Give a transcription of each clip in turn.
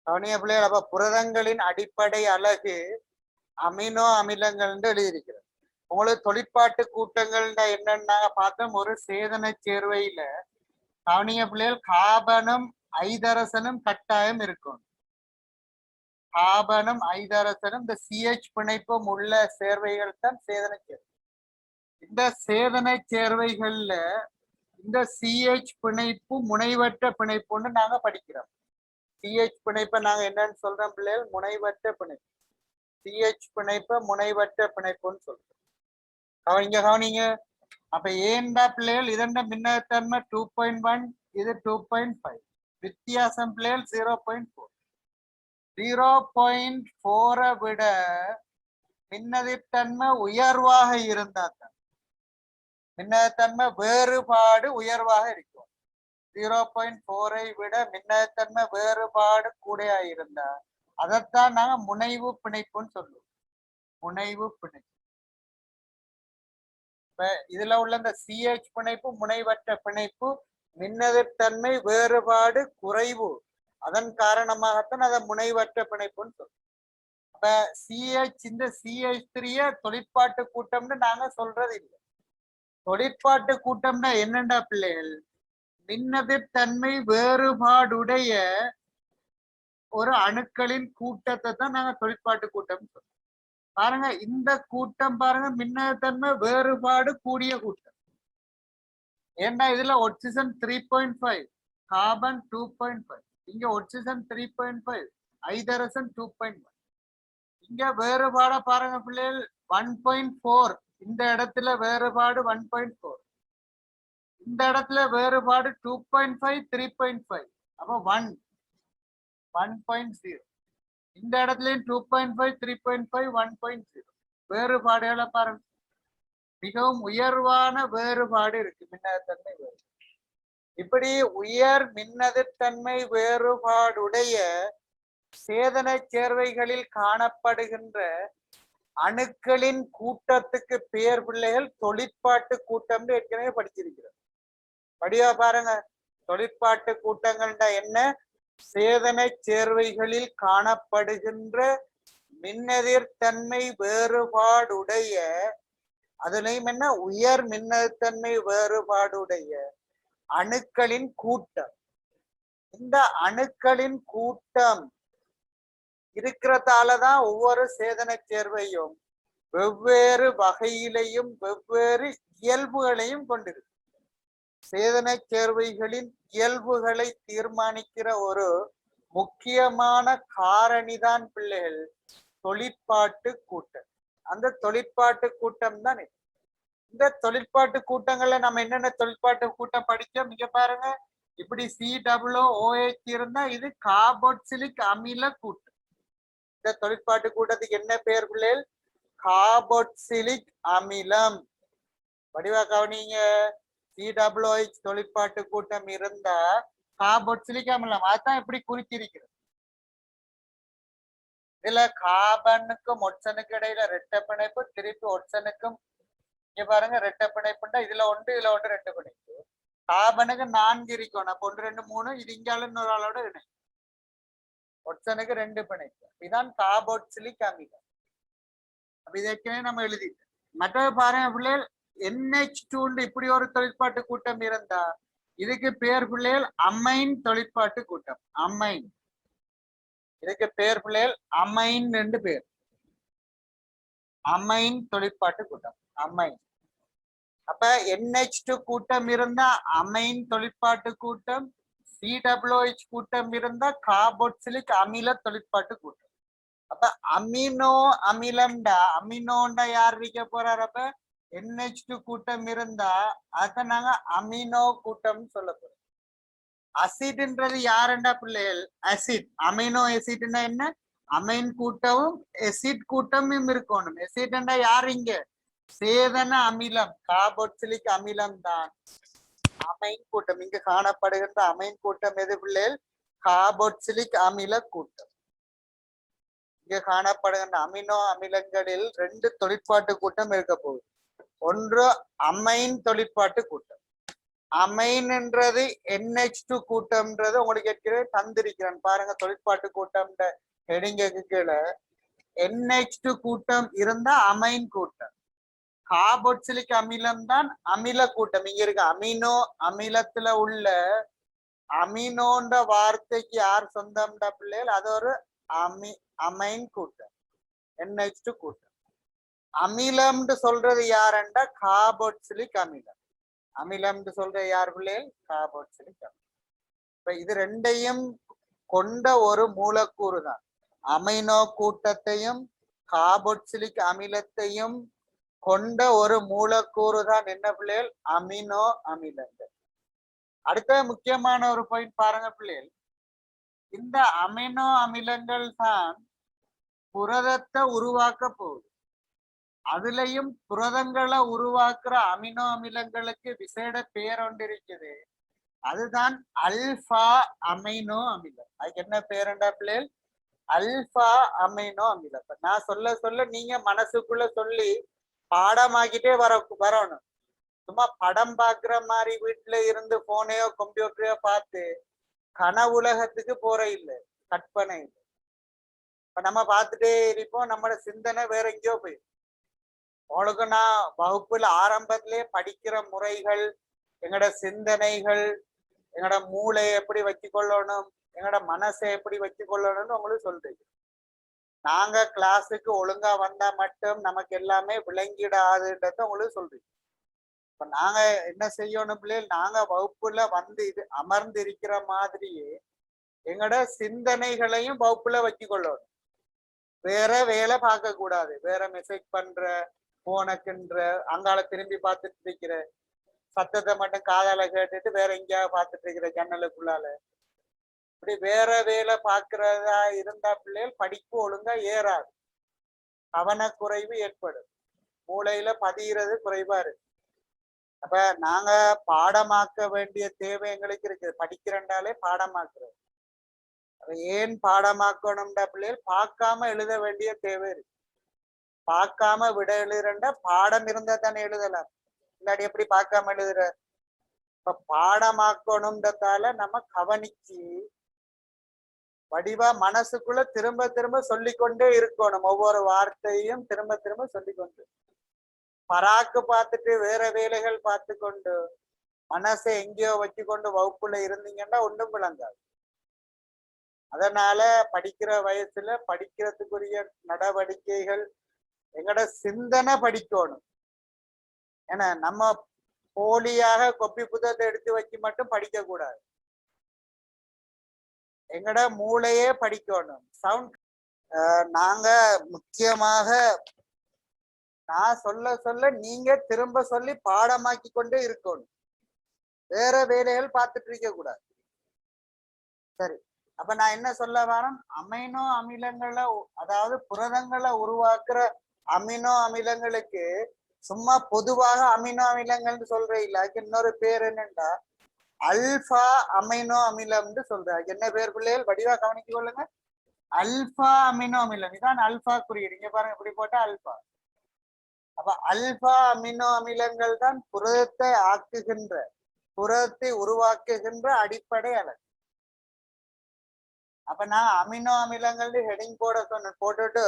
கவனிய பிள்ளைகள், அப்ப புரதங்களின் அடிப்படை அலகு அமினோ அமிலங்கள் என்று எழுதியிருக்கிறது. உங்களுக்கு தொழிற்பாட்டு கூட்டங்கள் என்னன்னா பார்த்தோம். ஒரு சேதன சேர்வையில கவனிய பிள்ளைகள் கார்பனும் ஐதரசனும் கட்டாயம் இருக்கும். கார்பனும் ஐதரசனும் இந்த CH பிணைப்பும் உள்ள சேர்வைகள் தான் சேதன சேர்வை. இந்த சேதன சேர்வைகள்ல இந்த CH பிணைப்பு முனைவற்ற பிணைப்புன்னு நாங்க படிக்கிறோம். CH பிணைப்பை நாங்க என்னன்னு சொல்றோம் பிள்ளைகள்? முனைவற்ற பிணைப்பு. CH பிணைப்பை முனைவற்ற பிணைப்புன்னு சொல்றோம். கவனிங்க. அப்ப ஏன்டா பிள்ளைகள் இதண்ட மின்னகத்தன்மை 2.1, இது 2.5. வித்தியாசம் பிள்ளைகள் 0.4. 0.4 விட மின்னதிர்த்தன்மை உயர்வாக இருந்தா தான் மின்னகத்தன்மை வேறுபாடு உயர்வாக இருக்கும். 0.4 விட மின்னகத்தன்மை வேறுபாடு கூடையா இருந்தா அதைத்தான் நாங்க முனைவு பிணைப்புன்னு சொல்லுவோம். முனைவு பிணைப்பு. இப்ப இதுல உள்ள இந்த CH பிணைப்பு முனைவற்ற பிணைப்பு, மின்னதிர்த்தன்மை வேறுபாடு குறைவு, அதன் காரணமாகத்தான் அதை முனைவற்ற பிணைப்புன்னு சொல்றோம். அப்ப இந்த CH3 தொழிற்பாட்டு கூட்டம்னு நாங்க சொல்றது இல்லை. தொழிற்பாட்டு கூட்டம்னா என்னண்டா பிள்ளைகள்? மின்னதிர்த்தன்மை வேறுபாடுடைய ஒரு அணுக்களின் கூட்டத்தை தான் நாங்க தொழிற்பாட்டு கூட்டம் சொல்றோம். பாருங்க, இந்த கூட்டம் பாருங்க மின்னதிர்த்தன்மை வேறுபாடு கூடிய கூட்டம். ஏண்டா இதுல ஆக்சிஜன் 3.5, கார்பன் 2.5, இங்க ஆக்சிஜன் 3.5, ஐதரசன் 2.1. இங்க வேறுபாட பாருங்க பிள்ளைகள் 1.4. இந்த இடத்துல வேறுபாடு 1.4, இந்த இடத்துல வேறுபாடு 2.5, 3.5. அப்ப 1.0. இந்த இடத்துலயும் 2.5, 3.5, 1.0. வேறுபாடுகளை பாருங்க, மிகவும் உயர்வான வேறுபாடு இருக்கு. மின்னதிர்த்தன்மை வேறுபாடு. இப்படி உயர் மின்னதிர்த்தன்மை வேறுபாடுடைய சேதன சேர்வைகளில் காணப்படுகின்ற அணுக்களின் கூட்டத்துக்கு பெயர் பிள்ளைகள் தொழிற்பாட்டு கூட்டம் ஏற்கனவே படிச்சிருக்கிறது. படியா பாருங்க, தொழிற்பாட்டு கூட்டங்கள்டா என்ன? சேதன சேர்வைகளில் காணப்படுகின்ற மின்னதிர்த்தன்மை வேறுபாடுடைய, அதுலயும் என்ன, உயர் மின்னதிர்த்தன்மை வேறுபாடுடைய அணுக்களின் கூட்டம். இந்த அணுக்களின் கூட்டம் இருக்கிறதாலதான் ஒவ்வொரு சேதன சேர்வையும் வெவ்வேறு வகையிலையும் வெவ்வேறு இயல்புகளையும் கொண்டிருக்கு. சேதன சேர்வைகளின் இயல்புகளை தீர்மானிக்கிற ஒரு முக்கியமான காரணிதான் பிள்ளைகள் தொழிற்பாட்டு கூட்டம். அந்த தொழிற்பாட்டு கூட்டம் தான் இந்த தொழிற்பாட்டு கூட்டங்கள்ல நம்ம என்னென்ன தொழிற்பாட்டு கூட்டம் படிச்சோம் இங்க பாருங்க. இப்படி COOH இருந்தா இது கார்பாக்சிலிக் அமில கூட்டம். இந்த தொழிற்பாட்டு கூட்டத்துக்கு என்ன பெயர் பிள்ளைகள்? கார்பாக்சிலிக் அமிலம். வடிவா கவனிங்க, COOH தொழிற்பாட்டு கூட்டம் இருந்தா கார்பாக்சிலிக் அமிலம், அதுதான் இப்படி குறிச்சிருக்கிறது. இதுல கார்பனுக்கும் ஒட்சனுக்கும் இடையில ரெட்டை பிணைப்பு, திருப்பி ஒட்சனுக்கும் இங்க பாருங்க ரெட்டை பிணைப்புண்டா, இதுல ஒன்று இதுல ஒன்று ரெண்டு பிணைப்பு. கார்பனுக்கு 4 இருக்கணும், அப்ப 1 2 3, இது இங்கால இன்னொரு ஆளோட இணை. ஒட்சனுக்கு 2 பிணைப்பு. இதுதான் கார்பாக்சிலிக் அமிலம். அப்ப இதற்கே நம்ம எழுதிட்டோம். மற்ற பாருங்க பிள்ளைகள், NH2 இப்படி ஒரு தொழிற்பாட்டு கூட்டம் இருந்தா இதுக்கு பேர் பிள்ளைகள் அமைன் தொழிற்பாட்டு கூட்டம். அமைன், இதுக்கு பேர் பிள்ளைகள் அமைன் என்று பேர். அமைன் தொழிற்பாட்டு கூட்டம், அமைன். அப்ப NH2 கூட்டம் இருந்தா அமைன் தொழிற்பாட்டு கூட்டம், COOH கூட்டம் இருந்தா கார்பாக்சிலிக் அமில தொழிற்பாட்டு கூட்டம். அப்ப அமினோ அமிலம்டா, அமினோண்டா யார் இருக்க போறாரு? அப்ப NH2 கூட்டம் இருந்தா அத நாங்க அமினோ கூட்டம் சொல்ல போறோம். அசிட்ன்றது யாருண்டா பிள்ளைகள்? அசிட். அமினோ அசிட்னா என்ன? அமைன் கூட்டமும் எசிட் கூட்டமும் இருக்கணும். எசிட்னா யார்? இங்க சேதன அமிலம், கார்பாக்சிலிக் அமிலம் தான் அமைன் கூட்டம். இங்கு காணப்படுகின்ற அமைன் கூட்டம் எது பிள்ளைகள்? கார்பாக்சிலிக் அமில கூட்டம். இங்க காணப்படுகின்ற அமினோ அமிலங்களில் 2 தொழிற்பாட்டு கூட்டம் இருக்க போகுது. ஒன்று அமைன் தொழிற்பாட்டு கூட்டம். அமைன்ன்றது NH2 கூட்டம்ன்றது உங்களுக்கு ஏற்கனவே தந்திருக்கிறேன் பாருங்க. தொழிற்பாட்டு கூட்டம் ஹெடிங்குக்கு கீழே NH2 கூட்டம் இருந்தா அமைன் கூட்டம். கார்பாக்சிலிக் அமிலம் தான் அமில கூட்டம். இங்க இருக்கு அமினோ அமிலத்துல உள்ள அமினோன்ற வார்த்தைக்கு யார் சொந்தம்டா பிள்ளைகள்? அது ஒரு அமைன் கூட்டம், NH2 கூட்டம். அமிலம்னு சொல்றது யாருண்டா கார்பாக்சிலிக் அமிலம். அமிலம்னு சொல்றது யார் பிள்ளைகள்? கார்பாக்சிலிக் அமிலம். இப்ப இது ரெண்டையும் கொண்ட ஒரு மூலக்கூறு தான். அமினோ கூட்டத்தையும் கார்பாக்சிலிக் அமிலத்தையும் கொண்ட ஒரு மூலக்கூறு தான் என்ன பிள்ளைகள்? அமினோ அமிலங்கள். அடுத்த முக்கியமான ஒரு பாயிண்ட் பாருங்க பிள்ளைகள். இந்த அமினோ அமிலங்கள் தான் புரதத்தை உருவாக்க போகுது. அதுலயும் புரதங்களை உருவாக்குற அமினோ அமிலங்களுக்கு விசேட பெயர் ஒன்று இருக்குது. அதுதான் அல்பா அமினோ அமிலம். அதுக்கு என்ன பேருண்டா பிள்ளைகள்? அல்பா அமினோ அமிலம். நான் சொல்ல சொல்ல நீங்க மனசுக்குள்ள சொல்லி பாடமாக்கிட்டே வரணும். சும்மா படம் பாக்குற மாதிரி வீட்டுல இருந்து போனையோ கம்ப்யூட்டரையோ பார்த்து கனவுலகத்துக்கு போற இல்லை, கற்பனை இல்லை. இப்ப நம்ம பார்த்துட்டே இருப்போம், நம்மளோட சிந்தனை வேற எங்கேயோ போயிடும். உங்களுக்கு நான் வகுப்புல ஆரம்பத்திலே படிக்கிற முறைகள், எங்களோட சிந்தனைகள், எங்களோட மூளையை எப்படி வச்சுக்கொள்ளணும், எங்களோட மனசை எப்படி வச்சுக்கொள்ளணும்னு உங்களுக்கு சொல்றீங்க. நாங்க கிளாஸுக்கு ஒழுங்கா வந்தா மட்டும் நமக்கு எல்லாமே விளங்கிடாதுன்றத உங்களுக்கு சொல்றீங்க. இப்ப நாங்க என்ன செய்யணும் பிள்ளைகள்? நாங்க வகுப்புல வந்து இது அமர்ந்து இருக்கிற மாதிரியே எங்களோட சிந்தனைகளையும் வகுப்புல வச்சுக்கொள்ளணும். வேற வேலை பார்க்க கூடாது. வேற மெசேஜ் பண்ற, போனக்குன்ற, அங்கால திரும்பி பார்த்துட்டு இருக்கிற, சத்தத்தை மட்டும் காதால கேட்டுட்டு வேற எங்கேயாவது பார்த்துட்டு இருக்கிற ஜன்னலுக்குள்ளால, இப்படி வேற வேலை பார்க்கிறதா இருந்தா பிள்ளைகள் படிப்பு ஒழுங்கா ஏறாது, கவனக்குறைவு ஏற்படும், மூளையில பதிகிறது குறைவா இருக்கு. அப்ப நாங்க பாடமாக்க வேண்டிய தேவை எங்களுக்கு இருக்குது. படிக்கிறண்டாலே பாடமாக்குறது. ஏன் பாடமாக்கணும்டா பிள்ளைகள்? பார்க்காம எழுத வேண்டிய தேவை இருக்கு. பார்க்காம விட எழுதுறண்டா பாடம் இருந்தா தானே எழுதலாம், இல்லாட்டி எப்படி பார்க்காம எழுதுற? இப்ப பாடமாக்கணும்ன்றதால நம்ம கவனிச்சு வடிவா மனசுக்குள்ள திரும்ப திரும்ப சொல்லிக்கொண்டே இருக்கணும். ஒவ்வொரு வார்த்தையும் திரும்ப திரும்ப சொல்லிக்கொண்டு, பராக்கு பார்த்துட்டு வேற வேலைகள் பார்த்து கொண்டு மனசை எங்கேயோ வச்சுக்கொண்டு வகுப்புல இருந்தீங்கன்னா ஒன்றும் விளங்காது. அதனால படிக்கிற வயசுல படிக்கிறதுக்குரிய நடவடிக்கைகள், எங்கட சிந்தனை படிக்கணும். ஏன்னா நம்ம போலியாக கொப்பி புத்தகத்தை எடுத்து வச்சு மட்டும் படிக்க கூடாது. எங்கட மூளையே படிக்கணும். சவுண்ட் நாங்க முக்கியமாக நான் சொல்ல சொல்ல நீங்க திரும்ப சொல்லி பாடமாக்கி கொண்டே இருக்கணும். வேற வேலைகள் பார்த்துட்டு இருக்க கூடாது. சரி, அப்ப நான் என்ன சொல்ல வரேன்? அமினோ அமிலங்களை, அதாவது புரதங்களை உருவாக்குற அமினோ அமிலங்களுக்கு சும்மா பொதுவாக அமினோ அமிலங்கள்னு சொல்ற இல்ல, அதுக்கு இன்னொரு பேர் என்னண்டா அல்பா அமினோ அமிலம்னு சொல்ற. அதுக்கு என்ன பேர் பிள்ளைகள்? வடிவா கவனிக்க கொள்ளுங்க. அல்பா அமினோ அமிலம். இதான் அல்பா குறியீடு. இங்க பாருங்க, இப்படி போட்டா அல்பா. அப்ப அல்பா அமினோ அமிலங்கள் தான் புரதத்தை ஆக்குகின்ற, புரதத்தை உருவாக்குகின்ற அடிப்படை அலகு. அப்ப நான் அமினோ அமிலங்கள் ஹெடிங் போட சொன்ன, போட்டுட்டு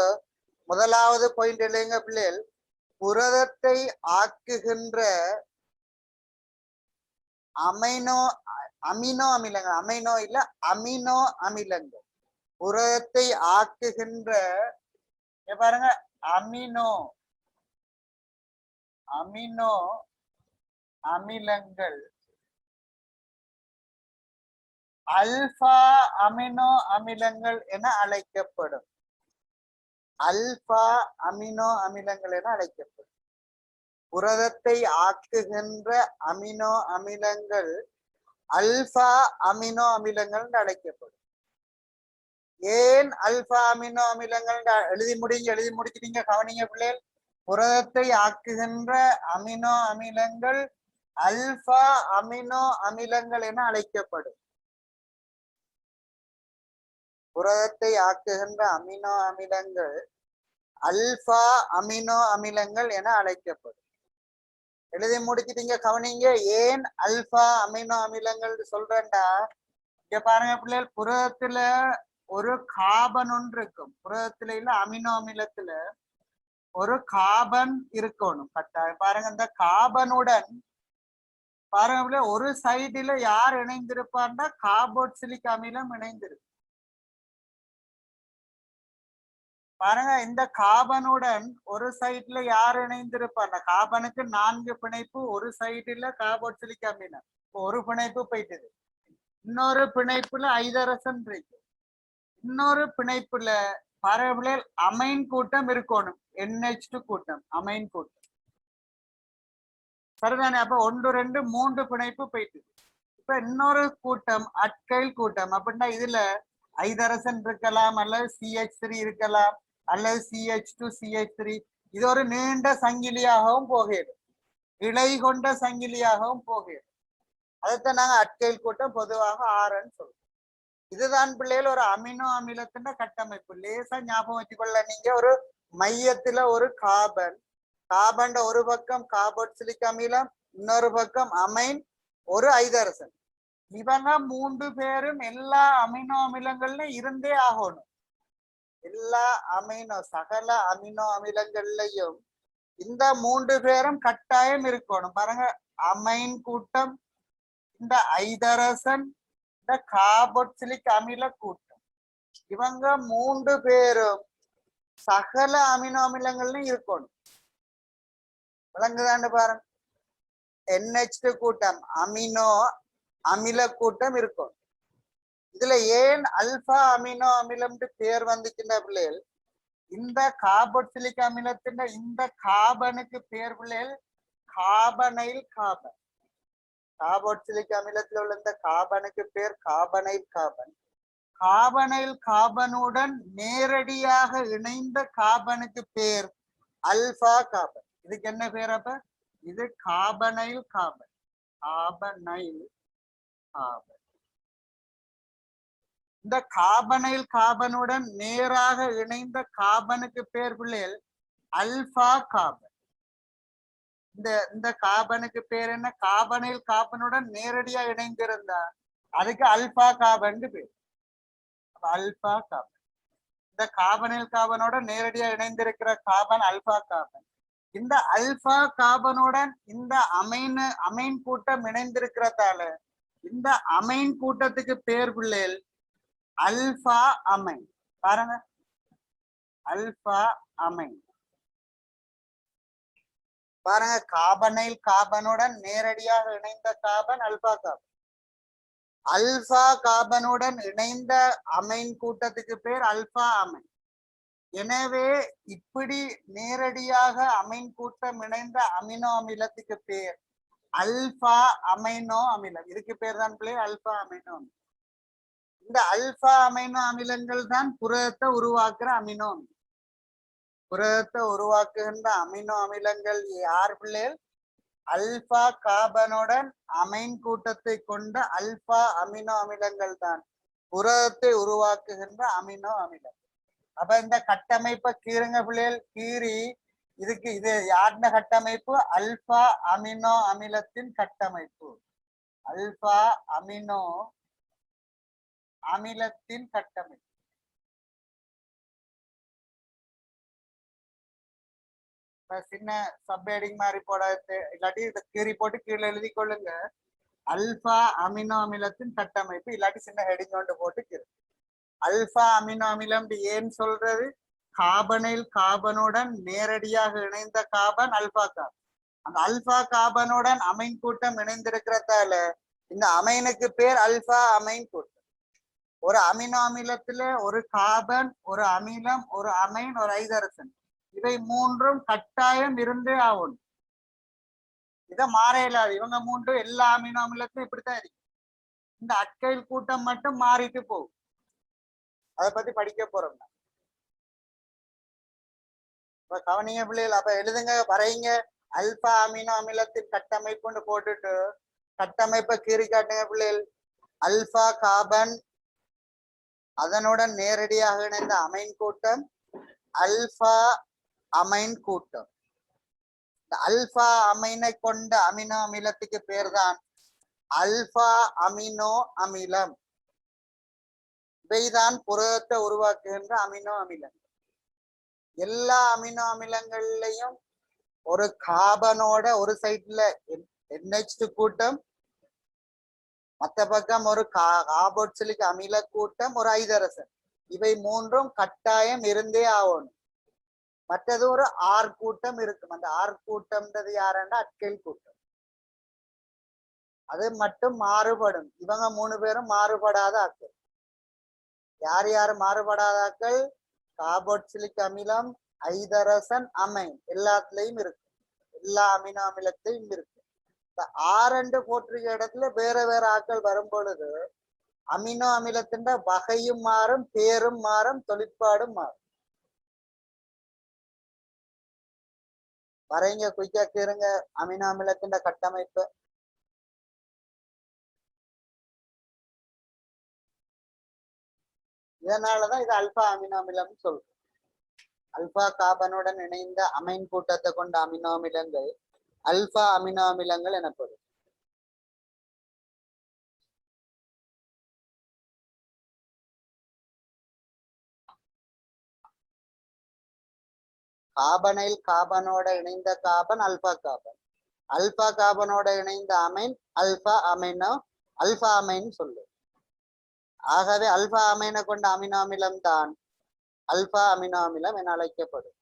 முதலாவது பாயிண்ட் இல்லைங்க பிள்ளைகள், புரதத்தை ஆக்குகின்ற அமினோ அமிலங்கள், அமினோ இல்ல அமினோ அமிலங்கள், புரதத்தை ஆக்குகின்ற பாருங்க அமினோ அமிலங்கள் அல்பா அமினோ அமிலங்கள் என அழைக்கப்படும். அல்பா அமினோ அமிலங்கள் என அழைக்கப்படும். புரதத்தை ஆக்குகின்ற அமினோ அமிலங்கள் அல்பா அமினோ அமிலங்கள் என்று அழைக்கப்படும். ஏன் அல்பா அமினோ அமிலங்கள்? எழுதி முடிச்சிட்டீங்க, கவனிங்க பிள்ளைகள். புரதத்தை ஆக்குகின்ற அமினோ அமிலங்கள் அல்பா அமினோ அமிலங்கள் என அழைக்கப்படும். புரதத்தை ஆக்குகின்ற அமினோ அமிலங்கள் அல்பா அமினோ அமிலங்கள் என அழைக்கப்படும். எழுதி முடிச்சிட்டீங்க. கவனிங்க, ஏன் அல்பா அமினோ அமிலங்கள் சொல்றேன்டா, இங்க பாருங்க பிள்ளைகள், புரதத்துல ஒரு கார்பன் ஒன்று இருக்கும். புரதத்துல இல்ல அமினோ அமிலத்துல ஒரு கார்பன் இருக்கணும் கட்டாயம். பாருங்க, இந்த கார்பனுடன் பாருங்க ஒரு சைடுல யார் இணைந்திருப்பார்னா கார்போக்சிலிக் அமிலம் இணைந்திருக்கு. பாருங்க, இந்த கார்பனுடன் ஒரு சைடுல யார் இணைந்திருப்பார்? கார்பனுக்கு 4 பிணைப்பு, ஒரு சைடுல கார்போக்சிலிக் அமிலம், ஒரு பிணைப்பு போயிட்டுது. இன்னொரு பிணைப்புல ஐதரசன் இருக்கு. இன்னொரு பிணைப்புல பரவலில் அமைன் கூட்டம் இருக்கணும், NH2 கூட்டம், அமைன் கூட்டம். சரிதானே? அப்ப 1 2 3 பிணைப்பு போயிட்டு. இப்ப இன்னொரு கூட்டம் அட்கைல் கூட்டம். அப்படின்னா இதுல ஐதரசன் இருக்கலாம், அல்லது CH3 இருக்கலாம், அல்லது CH2 CH3. இது ஒரு நீண்ட சங்கிலியாகவும் போகிறது, இழை கொண்ட சங்கிலியாகவும் போகிறது. அதைத்தான் நாங்க அட்கைல் கூட்டம் பொதுவாக ஆறுன்னு சொல்றோம். இதுதான் பிள்ளைகள் ஒரு அமினோ அமிலத்தின் கட்டமைப்பு. லேசா ஞாபகம் வச்சுக்கொள்ள, நீங்க ஒரு மையத்துல ஒரு கார்பன், கார்பன் ஒரு பக்கம் கார்போக்சிலிக் அமிலம், இன்னொரு பக்கம் அமைன், ஒரு ஐதரசன். இவங்க 3 பேரும் எல்லா அமினோ அமிலங்கள்ல இருந்தே ஆகணும். எல்லா சகல அமினோ அமிலங்கள்லயும் இந்த 3 பேரும் கட்டாயம் இருக்கணும். பாருங்க, அமைன் கூட்டம், இந்த ஐதரசன், இந்த கார்போக்சிலிக் அமில கூட்டம், இவங்க 3 பேரும் சகல அமினோ அமிலங்கள்லயும் இருக்கணும். விளங்குதான்னு பாருங்க. NH2 கூட்டம் அமினோ அமில கூட்டம் இருக்கும். இதுல ஏன் அல்பா அமினோ அமிலம் பேர் வந்துச்சுன்னா பிள்ளைகள், இந்த கார்போக்சிலிக் அமிலத்தின் இந்த கார்பனுக்கு பேர் பிள்ளைகள் கார்பனைல் கார்பன். கார்போக்சிலிக் அமிலத்தில் உள்ள இந்த கார்பனுக்கு பேர் கார்பனைல் கார்பன். கார்பனைல் கார்பனுடன் நேரடியாக இணைந்த கார்பனுக்கு பேர் அல்பா கார்பன். இதுக்கு என்ன பேர்? அப்ப இது கார்பனைல் கார்பன். Carbonyl carbon. இந்த கார்பனைல் கார்பனுடன் நேராக இணைந்த கார்பனுக்கு பேர் பிள்ளைகள் அல்பா கார்பன். இந்த கார்பனுக்கு பேர் என்ன? கார்பனைல் கார்பனுடன் நேரடியா இணைந்திருந்தா அதுக்கு அல்பா கார்பன் பேர். Alpha carbon. இந்த கார்பனைல் கார்பனோட நேரடியா இணைந்திருக்கிற கார்பன் அல்பா கார்பன். இந்த அல்பா கார்பனுடன் இந்த அமைன் கூட்டம் இணைந்திருக்கிறதால இந்த அமைன் கூட்டத்துக்கு பேர் பிள்ளைகள் அல்பா அமைன். பாருங்க, அல்பா அமைன். பாருங்க, கார்பனைல் கார்பனுடன் நேரடியாக இணைந்த கார்பன் அல்பா கார்பன். அல்பா கார்பனுடன் இணைந்த அமைன் கூட்டத்துக்கு பேர் அல்பா அமைன். எனவே இப்படி நேரடியாக அமைன் கூட்டம் இணைந்த அமினோ அமிலத்துக்கு பேர் அல்பா அமைனோ அமிலம். இதுக்கு பேர் தான் பிள்ளை அல்பா அமைனோ அமிலம். இந்த அல்பா அமைனோ அமிலங்கள் தான் புரதத்தை உருவாக்குற அமினோ அமிலம். புரதத்தை உருவாக்குகின்ற அமினோ அமிலங்கள் யார் பிள்ளைகள்? அல்பா கார்பனுடன் அமைன் கூட்டத்தை கொண்ட அல்பா அமினோ அமிலங்கள் தான் புரதத்தை உருவாக்குகின்ற அமினோ அமிலம். அப்ப இந்த கட்டமைப்பை கீறுங்க பிள்ளைகள். கீறி இதுக்கு இது யாருன கட்டமைப்பு? அல்பா அமினோ அமிலத்தின் கட்டமைப்பு. அல்பா அமினோ அமிலத்தின் கட்டமைப்பு. சின்ன சப்ஹெடிங் மாதிரி போட இல்லாட்டி இதை கீறி போட்டு கீழே எழுதி கொள்ளுங்க, அல்பா அமினோ அமிலத்தின் கட்டமைப்பு. இல்லாட்டி சின்ன ஹெடிங் கொண்டு போட்டு கீறு. அல்பா அமினோ அமிலம் ஏன் சொல்றது? கார்பனைல் கார்பனுடன் நேரடியாக இணைந்த கார்பன் அல்பா கார்பன். அந்த அல்பா கார்பனுடன் அமைன் கூட்டம் இணைந்திருக்கிறதால இந்த அமைனுக்கு பேர் அல்பா அமைன் கூட்டம். ஒரு அமினோ அமிலத்துல ஒரு கார்பன், ஒரு அமிலம், ஒரு அமைன், ஒரு ஐதரசன், இவை 3ம் கட்டாயம் இருந்தே ஆகணும். இதை மாற இயலாது. இவங்க 3 எல்லா அமினோ அமிலத்திலும் இப்படித்தான் இருக்கு. இந்த அட்கைல் கூட்டம் மட்டும் மாறிட்டு போகும். அதை பத்தி படிக்க போறோம். இப்ப கவனிங்க பிள்ளைகள். அப்ப எழுதுங்க, வரைங்க. அல்பா அமினோ அமிலத்தின் கட்டமைப்புன்னு போட்டுட்டு கட்டமைப்பை கீறி காட்டுங்க பிள்ளைகள். அல்பா கார்பன், அதனுடன் நேரடியாக இணைந்த அமைன் கூட்டம் அல்பா அமைன் கூட்டம். அல்பா அமைனை கொண்ட அமினோ அமிலத்துக்கு பேர் தான் அல்பா அமினோ அமிலம். இவைதான் புரதத்தை உருவாக்குகின்ற அமினோ அமிலம். எல்லா அமினோ அமிலங்கள்லயும் ஒரு கார்பனோட ஒரு சைட்ல NH2 கூட்டம், மற்ற பக்கம் ஒரு கார்பாக்சிலிக் அமில கூட்டம், ஒரு ஐதரசன். இவை மூன்றும் கட்டாயம் இருந்தே ஆகணும். மற்றது ஒரு ஆர் கூட்டம் இருக்கும். அந்த ஆர் கூட்டம்ன்றது யாருன்னா அட்கைல் கூட்டம். அது மட்டும் மாறுபடும். இவங்க 3 பேரும் மாறுபடாத ஆக்கள். யார் யார் மாறுபடாத ஆக்கள்? கார்பாக்சிலிக் அமிலம், ஐதரசன், அமைன் எல்லாத்துலயும் இருக்கு. எல்லா அமினோ அமிலத்தையும் இருக்கு. ஆரண்டு போட்டிருக்க இடத்துல வேற வேற ஆக்கள் வரும் பொழுது அமினோ அமிலத்தின் வகையும் மாறும், பேரும் மாறும், தொழிற்பாடும் மாறும். வரைங்க, குயிக்கா கேளுங்க அமினோ அமிலத்தின் கட்டமைப்பு. இதனாலதான் இது அல்பா அமினோ அமிலம் சொல்றோம். அல்பா கார்பனுடன் இணைந்த அமைன் கூட்டத்தை கொண்ட அமினோ அமிலங்கள் அல்பா அமினோ அமிலங்கள் எனப்படும். கார்பனைல் கார்பனோட இணைந்த கார்பன் அல்பா கார்பன். அல்பா கார்பனோட இணைந்த amine alpha amino alpha amine சொல்லு. ஆகவே அல்பா அமைனை கொண்ட அமினோ அமிலம் தான் அல்பா அமினோ அமிலம் என அழைக்கப்படும்.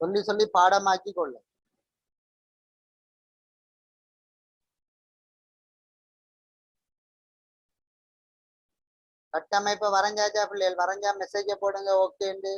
சொல்லி சொல்லி பாடமாக்கி கொள்ள. கட்டமைப்பை வரைஞ்சாச்சா பிள்ளைகள்? வரைஞ்சா மெசேஜ போடுங்க ஓகேண்டு.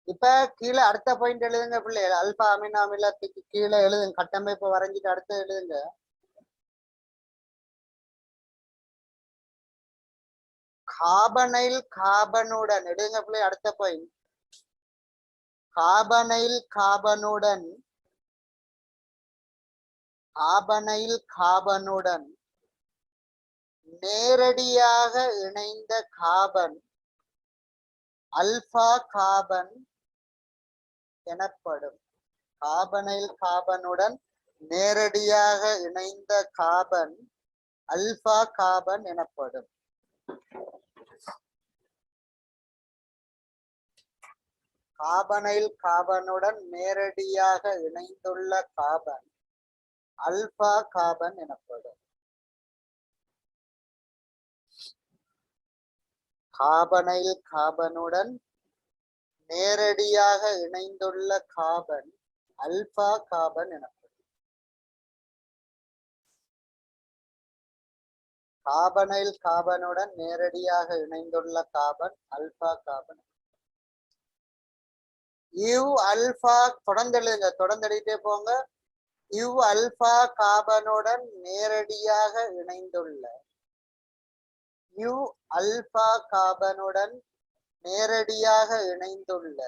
இப்ப கீழே அடுத்த பாயிண்ட் எழுதுங்க பிள்ளைகள். அல்பா அமினோ அமிலத்துக்கு கீழே எழுதுங்க. கட்டமைப்பு வரைஞ்சிட்டு அடுத்து எழுதுங்க. கார்பனைல் கார்பனுடன் எடுங்க பிள்ளை. அடுத்த பாயிண்ட் கார்பனைல் கார்பனுடன் நேரடியாக இணைந்த கார்பன் அல்பா கார்பன் எனப்படும். கார்பனைல் கார்பனுடன் நேரடியாக இணைந்த கார்பன் அல்பா கார்பன் எனப்படும். கார்பனைல் கார்பனுடன் நேரடியாக இணைந்துள்ள கார்பன் அல்பா கார்பன் எனப்படும். கார்பனைல் கார்பனுடன் நேரடியாக இணைந்துள்ள கார்பன் அல்பா கார்பன் எனப்படும். கார்பனைல் கார்பனுடன் நேரடியாக இணைந்துள்ள கார்பன் அல்பா கார்பன். இவ் அல்பா தொடர்ந்து எழுதுங்க. தொடர்ந்து எழுதிட்டே போங்க. இவ் அல்பா கார்பனுடன் நேரடியாக இணைந்துள்ள இவ் அல்பா கார்பனுடன் நேரடியாக இணைந்துள்ள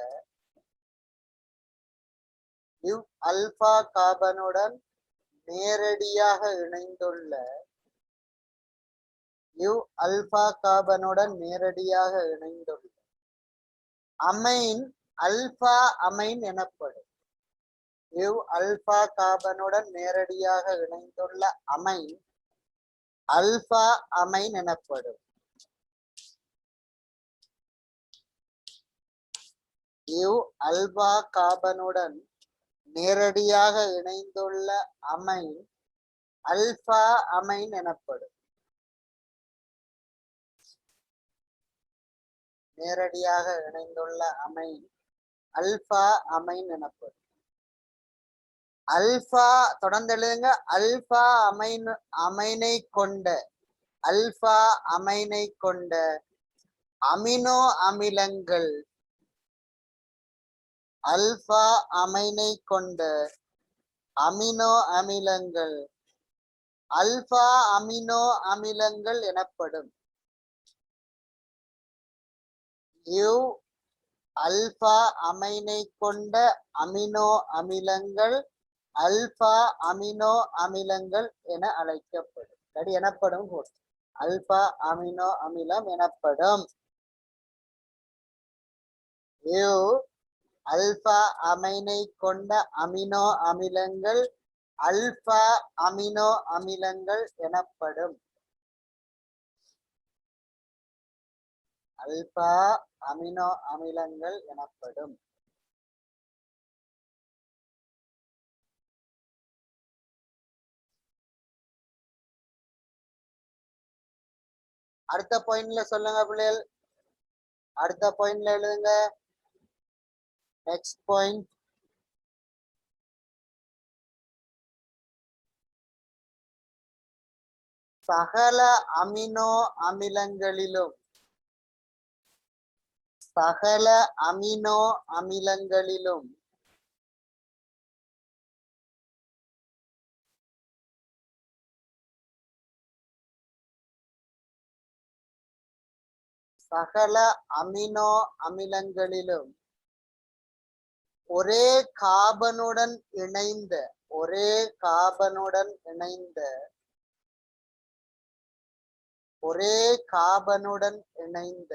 இவ் அல்பா கார்பனுடன் நேரடியாக இணைந்துள்ள இவ் அல்பா கார்பனுடன் நேரடியாக இணைந்துள்ள அமைன் அல்பா அமைன் எனப்படும். இவ் அல்பா கார்பனுடன் நேரடியாக இணைந்துள்ள அமைன் அல்பா அமைன் எனப்படும். இவ் அல்பா கார்பனுடன் நேரடியாக இணைந்துள்ள அமைன் அல்பா அமைன் எனப்படும். நேரடியாக இணைந்துள்ள அமைன் அல்பா அமைன் எனப்படும். அல்பா தொடர்ந்து எழுதுங்க. அல்பா அமைனை கொண்ட அல்பா அமைனை கொண்ட அமினோ அமிலங்கள் அல்பா அமைனை கொண்ட அமினோ அமிலங்கள் அல்பா அமினோ அமிலங்கள் எனப்படும். இவ் அல்பா அமைனை கொண்ட அமினோ அமிலங்கள் அல்பா அமினோ அமிலங்கள் என அழைக்கப்படும். சரி, எனப்படும். அல்பா அமினோ அமிலம் எனப்படும். அல்பா அமைனை கொண்ட அமினோ அமிலங்கள் அல்பா அமினோ அமிலங்கள் எனப்படும். அல்பா அமினோ அமிலங்கள் எனப்படும். அடுத்த பாயிண்ட்ல சொல்லுங்க பிள்ளைகள். அடுத்த பாயிண்ட்ல எழுதுங்க. Next point. சகல அமினோ அமிலங்களிலும் சகல அமினோ அமிலங்களிலும் சகல அமினோ அமிலங்களிலும் ஒரே கார்பனுடன் இணைந்த ஒரே கார்பனுடன் இணைந்த ஒரே கார்பனுடன் இணைந்த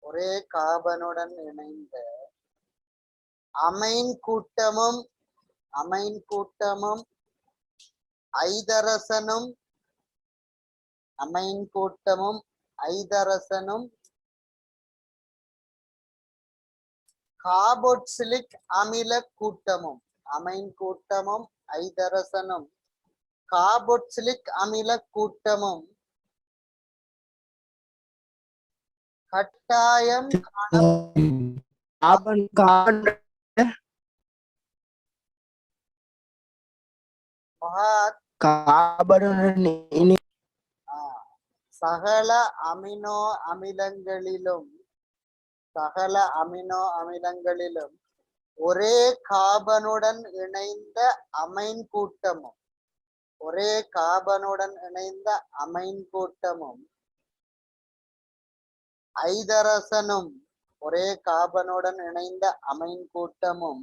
ஒரே கார்பனுடன் இணைந்த அமைன் கூட்டமும் ஐதரசனும் அமைன் கூட்டமும் ஐதரசனும் கார்போக்சிலிக் அமில கூட்டமும் அமைன் கூட்டமும் ஐதரசனும் கார்போக்சிலிக் அமில கூட்டமும் கட்டாயம் சகல அமினோ அமிலங்களிலும் ஒரே கார்பனுடன் இணைந்த அமைன் கூட்டமும் ஒரே கார்பனுடன் இணைந்த அமைன் கூட்டமும் ஐதரசனும் ஒரே கார்பனுடன் இணைந்த அமைன் கூட்டமும்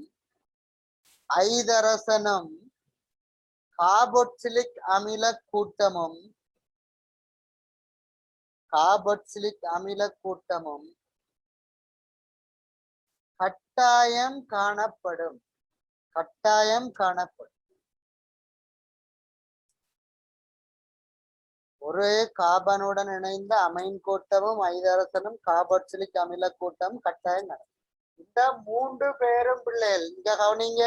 ஐதரசனும் கார்போக்சிலிக் அமில கூட்டமும் கட்டாயம் காணப்படும். ஒரே கார்பனுடன் இணைந்த அமைன் கூட்டமும் ஐதரசனும் கார்போக்சிலிக் அமில கூட்டம் கட்டாயம் நடக்கும். இந்த 3 பேரும் பிள்ளைகள் இங்க கவனிங்க.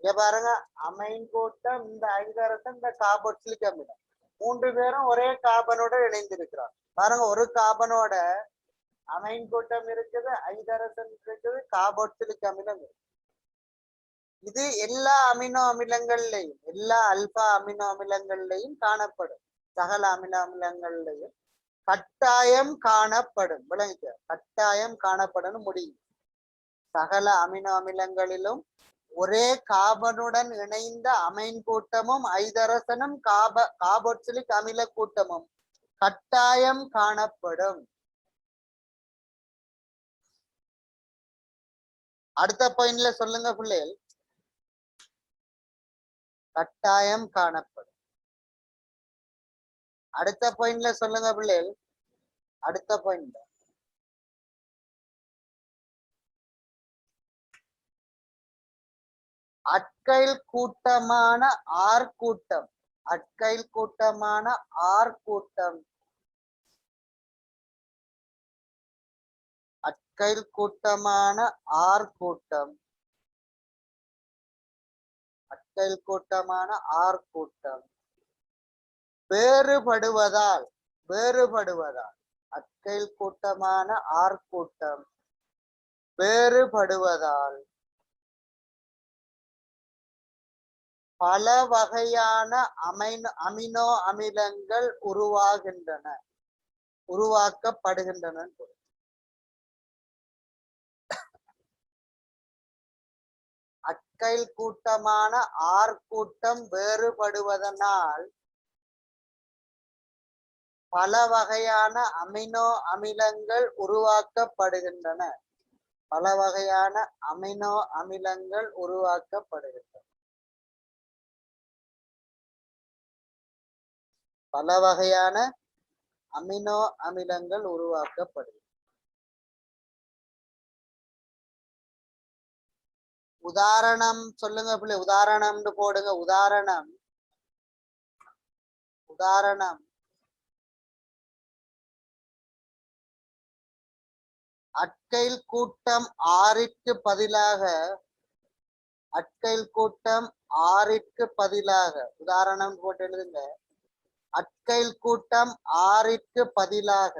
இங்க பாருங்க, அமைன் கூட்டம், இந்த ஐதரசன், இந்த கார்போக்சிலிக் அமிலம் 3 பேரும் ஒரே கார்பனோட இணைந்திருக்கிறார். பாருங்க, ஒரு கார்பனோட அமைன் கூட்டம் இருக்குது, ஐதரசன் இருக்குது, கார்போக்சிலிக் அமிலம் இருக்கு. இது எல்லா அமினோ அமிலங்கள்லையும் எல்லா அல்பா அமினோ அமிலங்கள்லையும் காணப்படும். சகல அமினோ அமிலங்கள்லையும் கட்டாயம் காணப்படும். விளங்கிக்க, கட்டாயம் காணப்படும் முடியும். சகல அமினோ அமிலங்களிலும் ஒரே கார்பனுடன் இணைந்த அமைன் கூட்டமும் ஐதரசனும் கார்போக்சிலிக் அமில கூட்டமும் கட்டாயம் காணப்படும். அடுத்த பாயிண்ட்ல சொல்லுங்க பிள்ளைகள். கட்டாயம் காணப்படும். அடுத்த பாயிண்ட்ல சொல்லுங்க பிள்ளைகள். அடுத்த பாயிண்ட் அட்கைல் கூட்டமான ஆர் கூட்டம். அட்கைல் கூட்டமான ஆர் கூட்டம் அட்கைல் கூட்டமான ஆர் கூட்டம் அட்கைல் கூட்டமான ஆர் கூட்டம் வேறுபடுவதால் அட்கைல் கூட்டமான ஆர் கூட்டம் வேறுபடுவதால் பல வகையான அமினோ அமிலங்கள் உருவாக்கப்படுகின்றன. அட்கைல் கூட்டமான ஆர் கூட்டம் வேறுபடுவதனால் பல வகையான அமினோ அமிலங்கள் உருவாக்கப்படுகின்றன. பல வகையான அமினோ அமிலங்கள் உருவாக்கப்படுகின்றன. பல வகையான அமினோ அமிலங்கள் உருவாக்கப்படுகின்றன. உதாரணம் சொல்லுங்க பிள்ளை. உதாரணம்னு போடுங்க. உதாரணம் உதாரணம் அட்கைல் கூட்டம் 6ற்கு பதிலாக அட்கைல் கூட்டம் 6ற்கு பதிலாக உதாரணம் போட்டு எழுதுங்க. அட்கைல் கூட்டம் 6ற்கு பதிலாக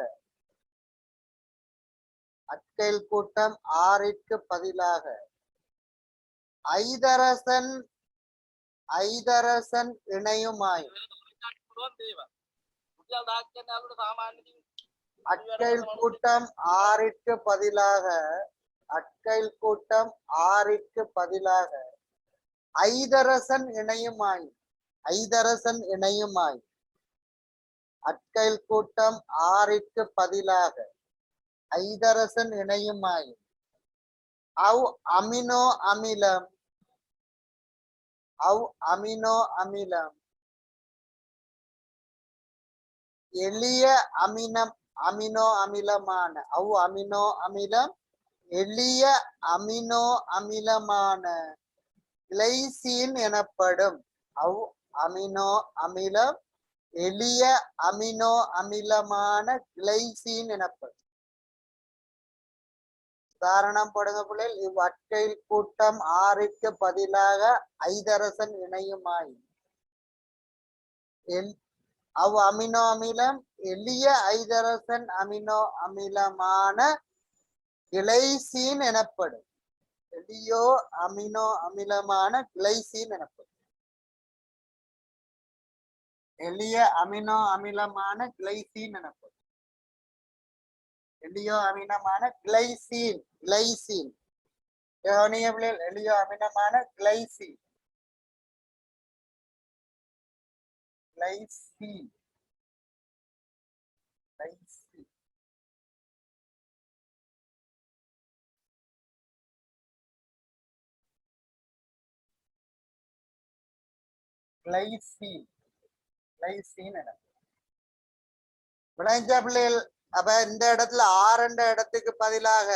அட்கைல் கூட்டம் 6ற்கு பதிலாக ஐதரசன் ஐதரசன் இணையுமாய் அட்கைல் கூட்டம் 6ற்கு பதிலாக அட்கைல் கூட்டம் 6ற்கு பதிலாக ஐதரசன் இணையுமாய் ஐதரசன் இணையுமாய் அட்கைல் கூட்டம் 6ற்கு பதிலாக ஐதரசன் இணையுமாய் அவ் அமினோ அமிலம் அவ் அமினோ அமிலம் எளிய அமினோ அமிலமான அவ் அமினோ அமிலம் எளிய அமினோ அமிலமான கிளைசின் எனப்படும். அவ் அமினோ அமிலம் எளிய அமினோ அமிலமான கிளைசின் எனப்படும். உதாரணம் போடுங்க பிள்ளைகள். இவ்வட்கைல் கூட்டம் 6ற்கு பதிலாக ஐதரசன் இணையுமாய் அவ் அமினோ அமிலம் எளிய ஐதரசன் அமினோ அமிலமான கிளைசின் எனப்படும். எளியோ அமினோ அமிலமான கிளைசின் எனப்படும். எளிய அமினோ அமிலமான கிளைசின் எனப்படும். எளியோ அமினமான கிளைசின் கிளைசின் எளியோ அமினமான glycine glycine glycine glycine glycine என விளைஞ்ச பிள்ளைகள். அப்ப இந்த இடத்துல 6 என்ற இடத்துக்கு பதிலாக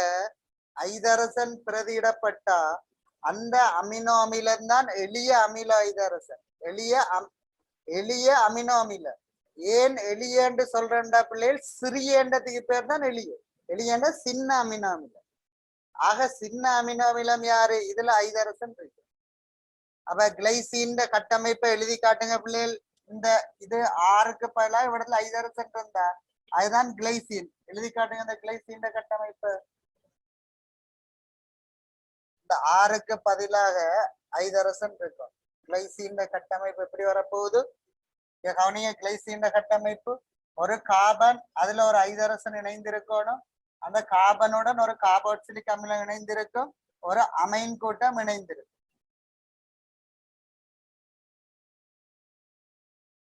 ஐதரசன் பிரதியிடப்பட்டா அந்த அமினோ அமிலம் தான் எளிய அமில ஐதரசன். எளிய அமினோ அமிலம். ஏன் எளிய என்று சொல்றா பிள்ளைகள்? சிறியன்றதுக்கு பேர் தான் எளிய. எளியன்ற சின்ன அமினோ அமிலம். ஆக சின்ன அமினோ அமிலம் யாரு? இதுல ஐதரசன் இருக்கு. அப்ப கிளைசின் கட்டமைப்பை எழுதி காட்டுங்க பிள்ளைகள். இந்த இது 6க்கு பதிலாக இவ்விடத்துல ஐதரசன் இருந்தா அதுதான் கிளைசின். எழுதி காட்டுங்க இந்த கிளைசின் கட்டமைப்பு. இந்த 6க்கு பதிலாக ஐதரசன் இருக்கும். கிளைசின் கட்டமைப்பு எப்படி வரப்போகுது? கவனிய. கிளைசின் கட்டமைப்பு ஒரு கார்பன், அதுல ஒரு ஐதரசன் இணைந்திருக்கணும். அந்த கார்பனுடன் ஒரு கார்பாக்சிலிக் அமிலம் இணைந்திருக்கும். ஒரு அமைன் கூட்டம் இணைந்திருக்கும்.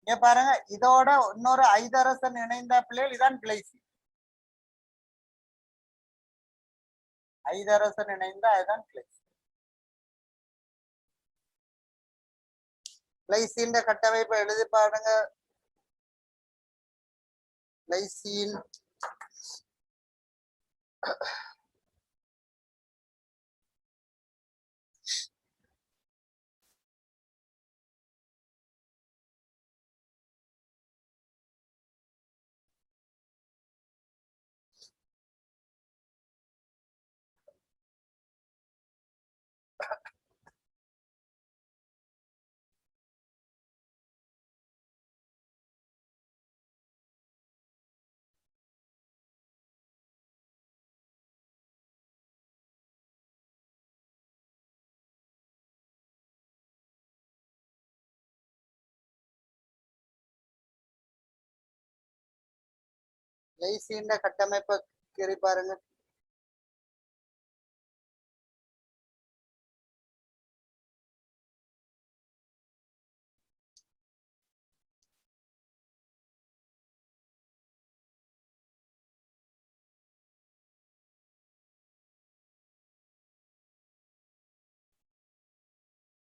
இங்க பாருங்க. இதோட இன்னொரு ஐதரசன் இணைந்த பிள்ளைகள் இதான் கிளைசின். ஐதரசன் இணைந்த அதுதான் கிளைசின். கிளைசின் கட்டமைப்பை எழுதி பாருங்க. கிளைசின் கிளைசின் கட்டமைப்பை கீறி பாருங்க.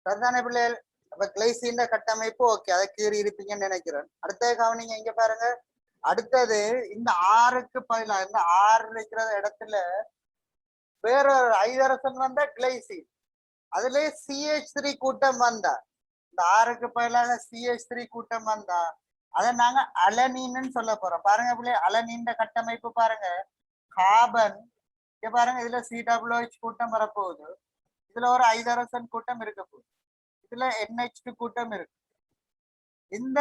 சரிதானே பிள்ளைகள்? அப்ப கிளைசின் கட்டமைப்பு ஓகே, அதை கீறி இருப்பீங்கன்னு நினைக்கிறேன். அடுத்த கவனிங்க, இங்க பாருங்க. அடுத்தது இந்த ஆறுக்கு பதிலா இந்த ஆறு இருக்கிற இடத்துல வேற ஒரு ஐதரசன் வந்தா கிளைசின், அதுல CH3 கூட்டம் வந்தா, இந்த ஆறுக்கு பதிலாக CH3 கூட்டம் வந்தா அதை நாங்க அலனின்னு சொல்ல போறோம். பாருங்க பிள்ளை, அலனின் கட்டமைப்பு பாருங்க. கார்பன் இங்க பாருங்க, இதுல COH கூட்டம் வரப்போகுது, இதுல ஒரு ஐதரசன் கூட்டம் இருக்க போகுது, இதுல NH2 கூட்டம் இருக்கு. இந்த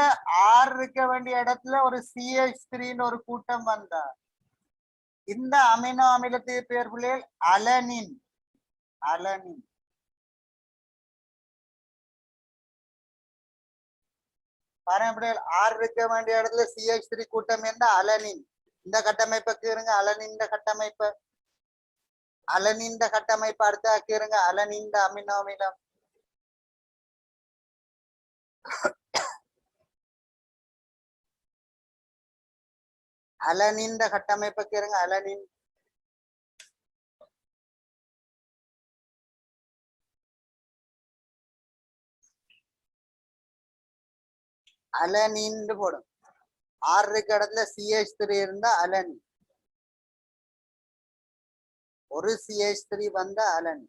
ஆறு இருக்க வேண்டிய இடத்துல ஒரு CH3 ஒரு கூட்டம் வந்தா இந்த அமினோ அமிலத்துக்கு பேர் பிள்ளைகள் அலனின். அலனின் பாருங்க பிள்ளைகள், ஆறு இருக்க வேண்டிய இடத்துல CH3 கூட்டம் இருந்தா அலனின். இந்த கட்டமைப்பை கீறுங்க, அலனின் கட்டமைப்பு. அலனின் கட்டமைப்பு அடுத்த கீறுங்க, அலனின் அமினோ அமிலம். அலனின் கட்டமைப்பு கீறுங்க, அலனின். அலனின் போடும். ஆறு இருக்க இடத்துல CH3 இருந்தா அலனின், ஒரு CH3 வந்தா அலனின்.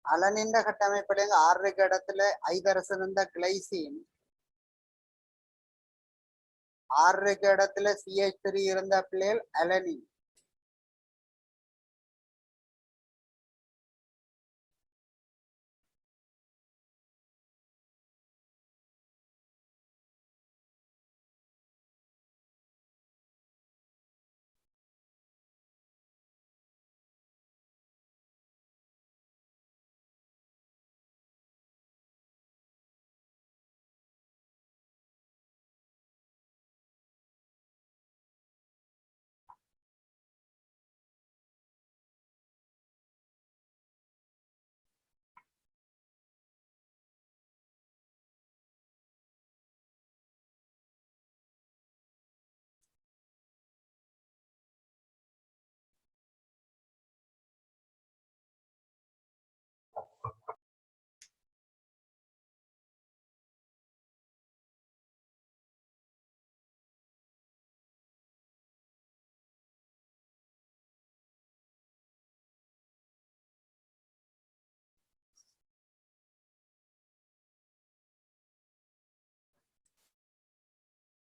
அலனின் கட்டமைப்புல ஆறு இருக்க இடத்துல ஐதரசன் இருந்தா கிளைசின், ஆறு இருக்க இடத்துல CH3 இருந்த பிள்ளைகள் அலனின்.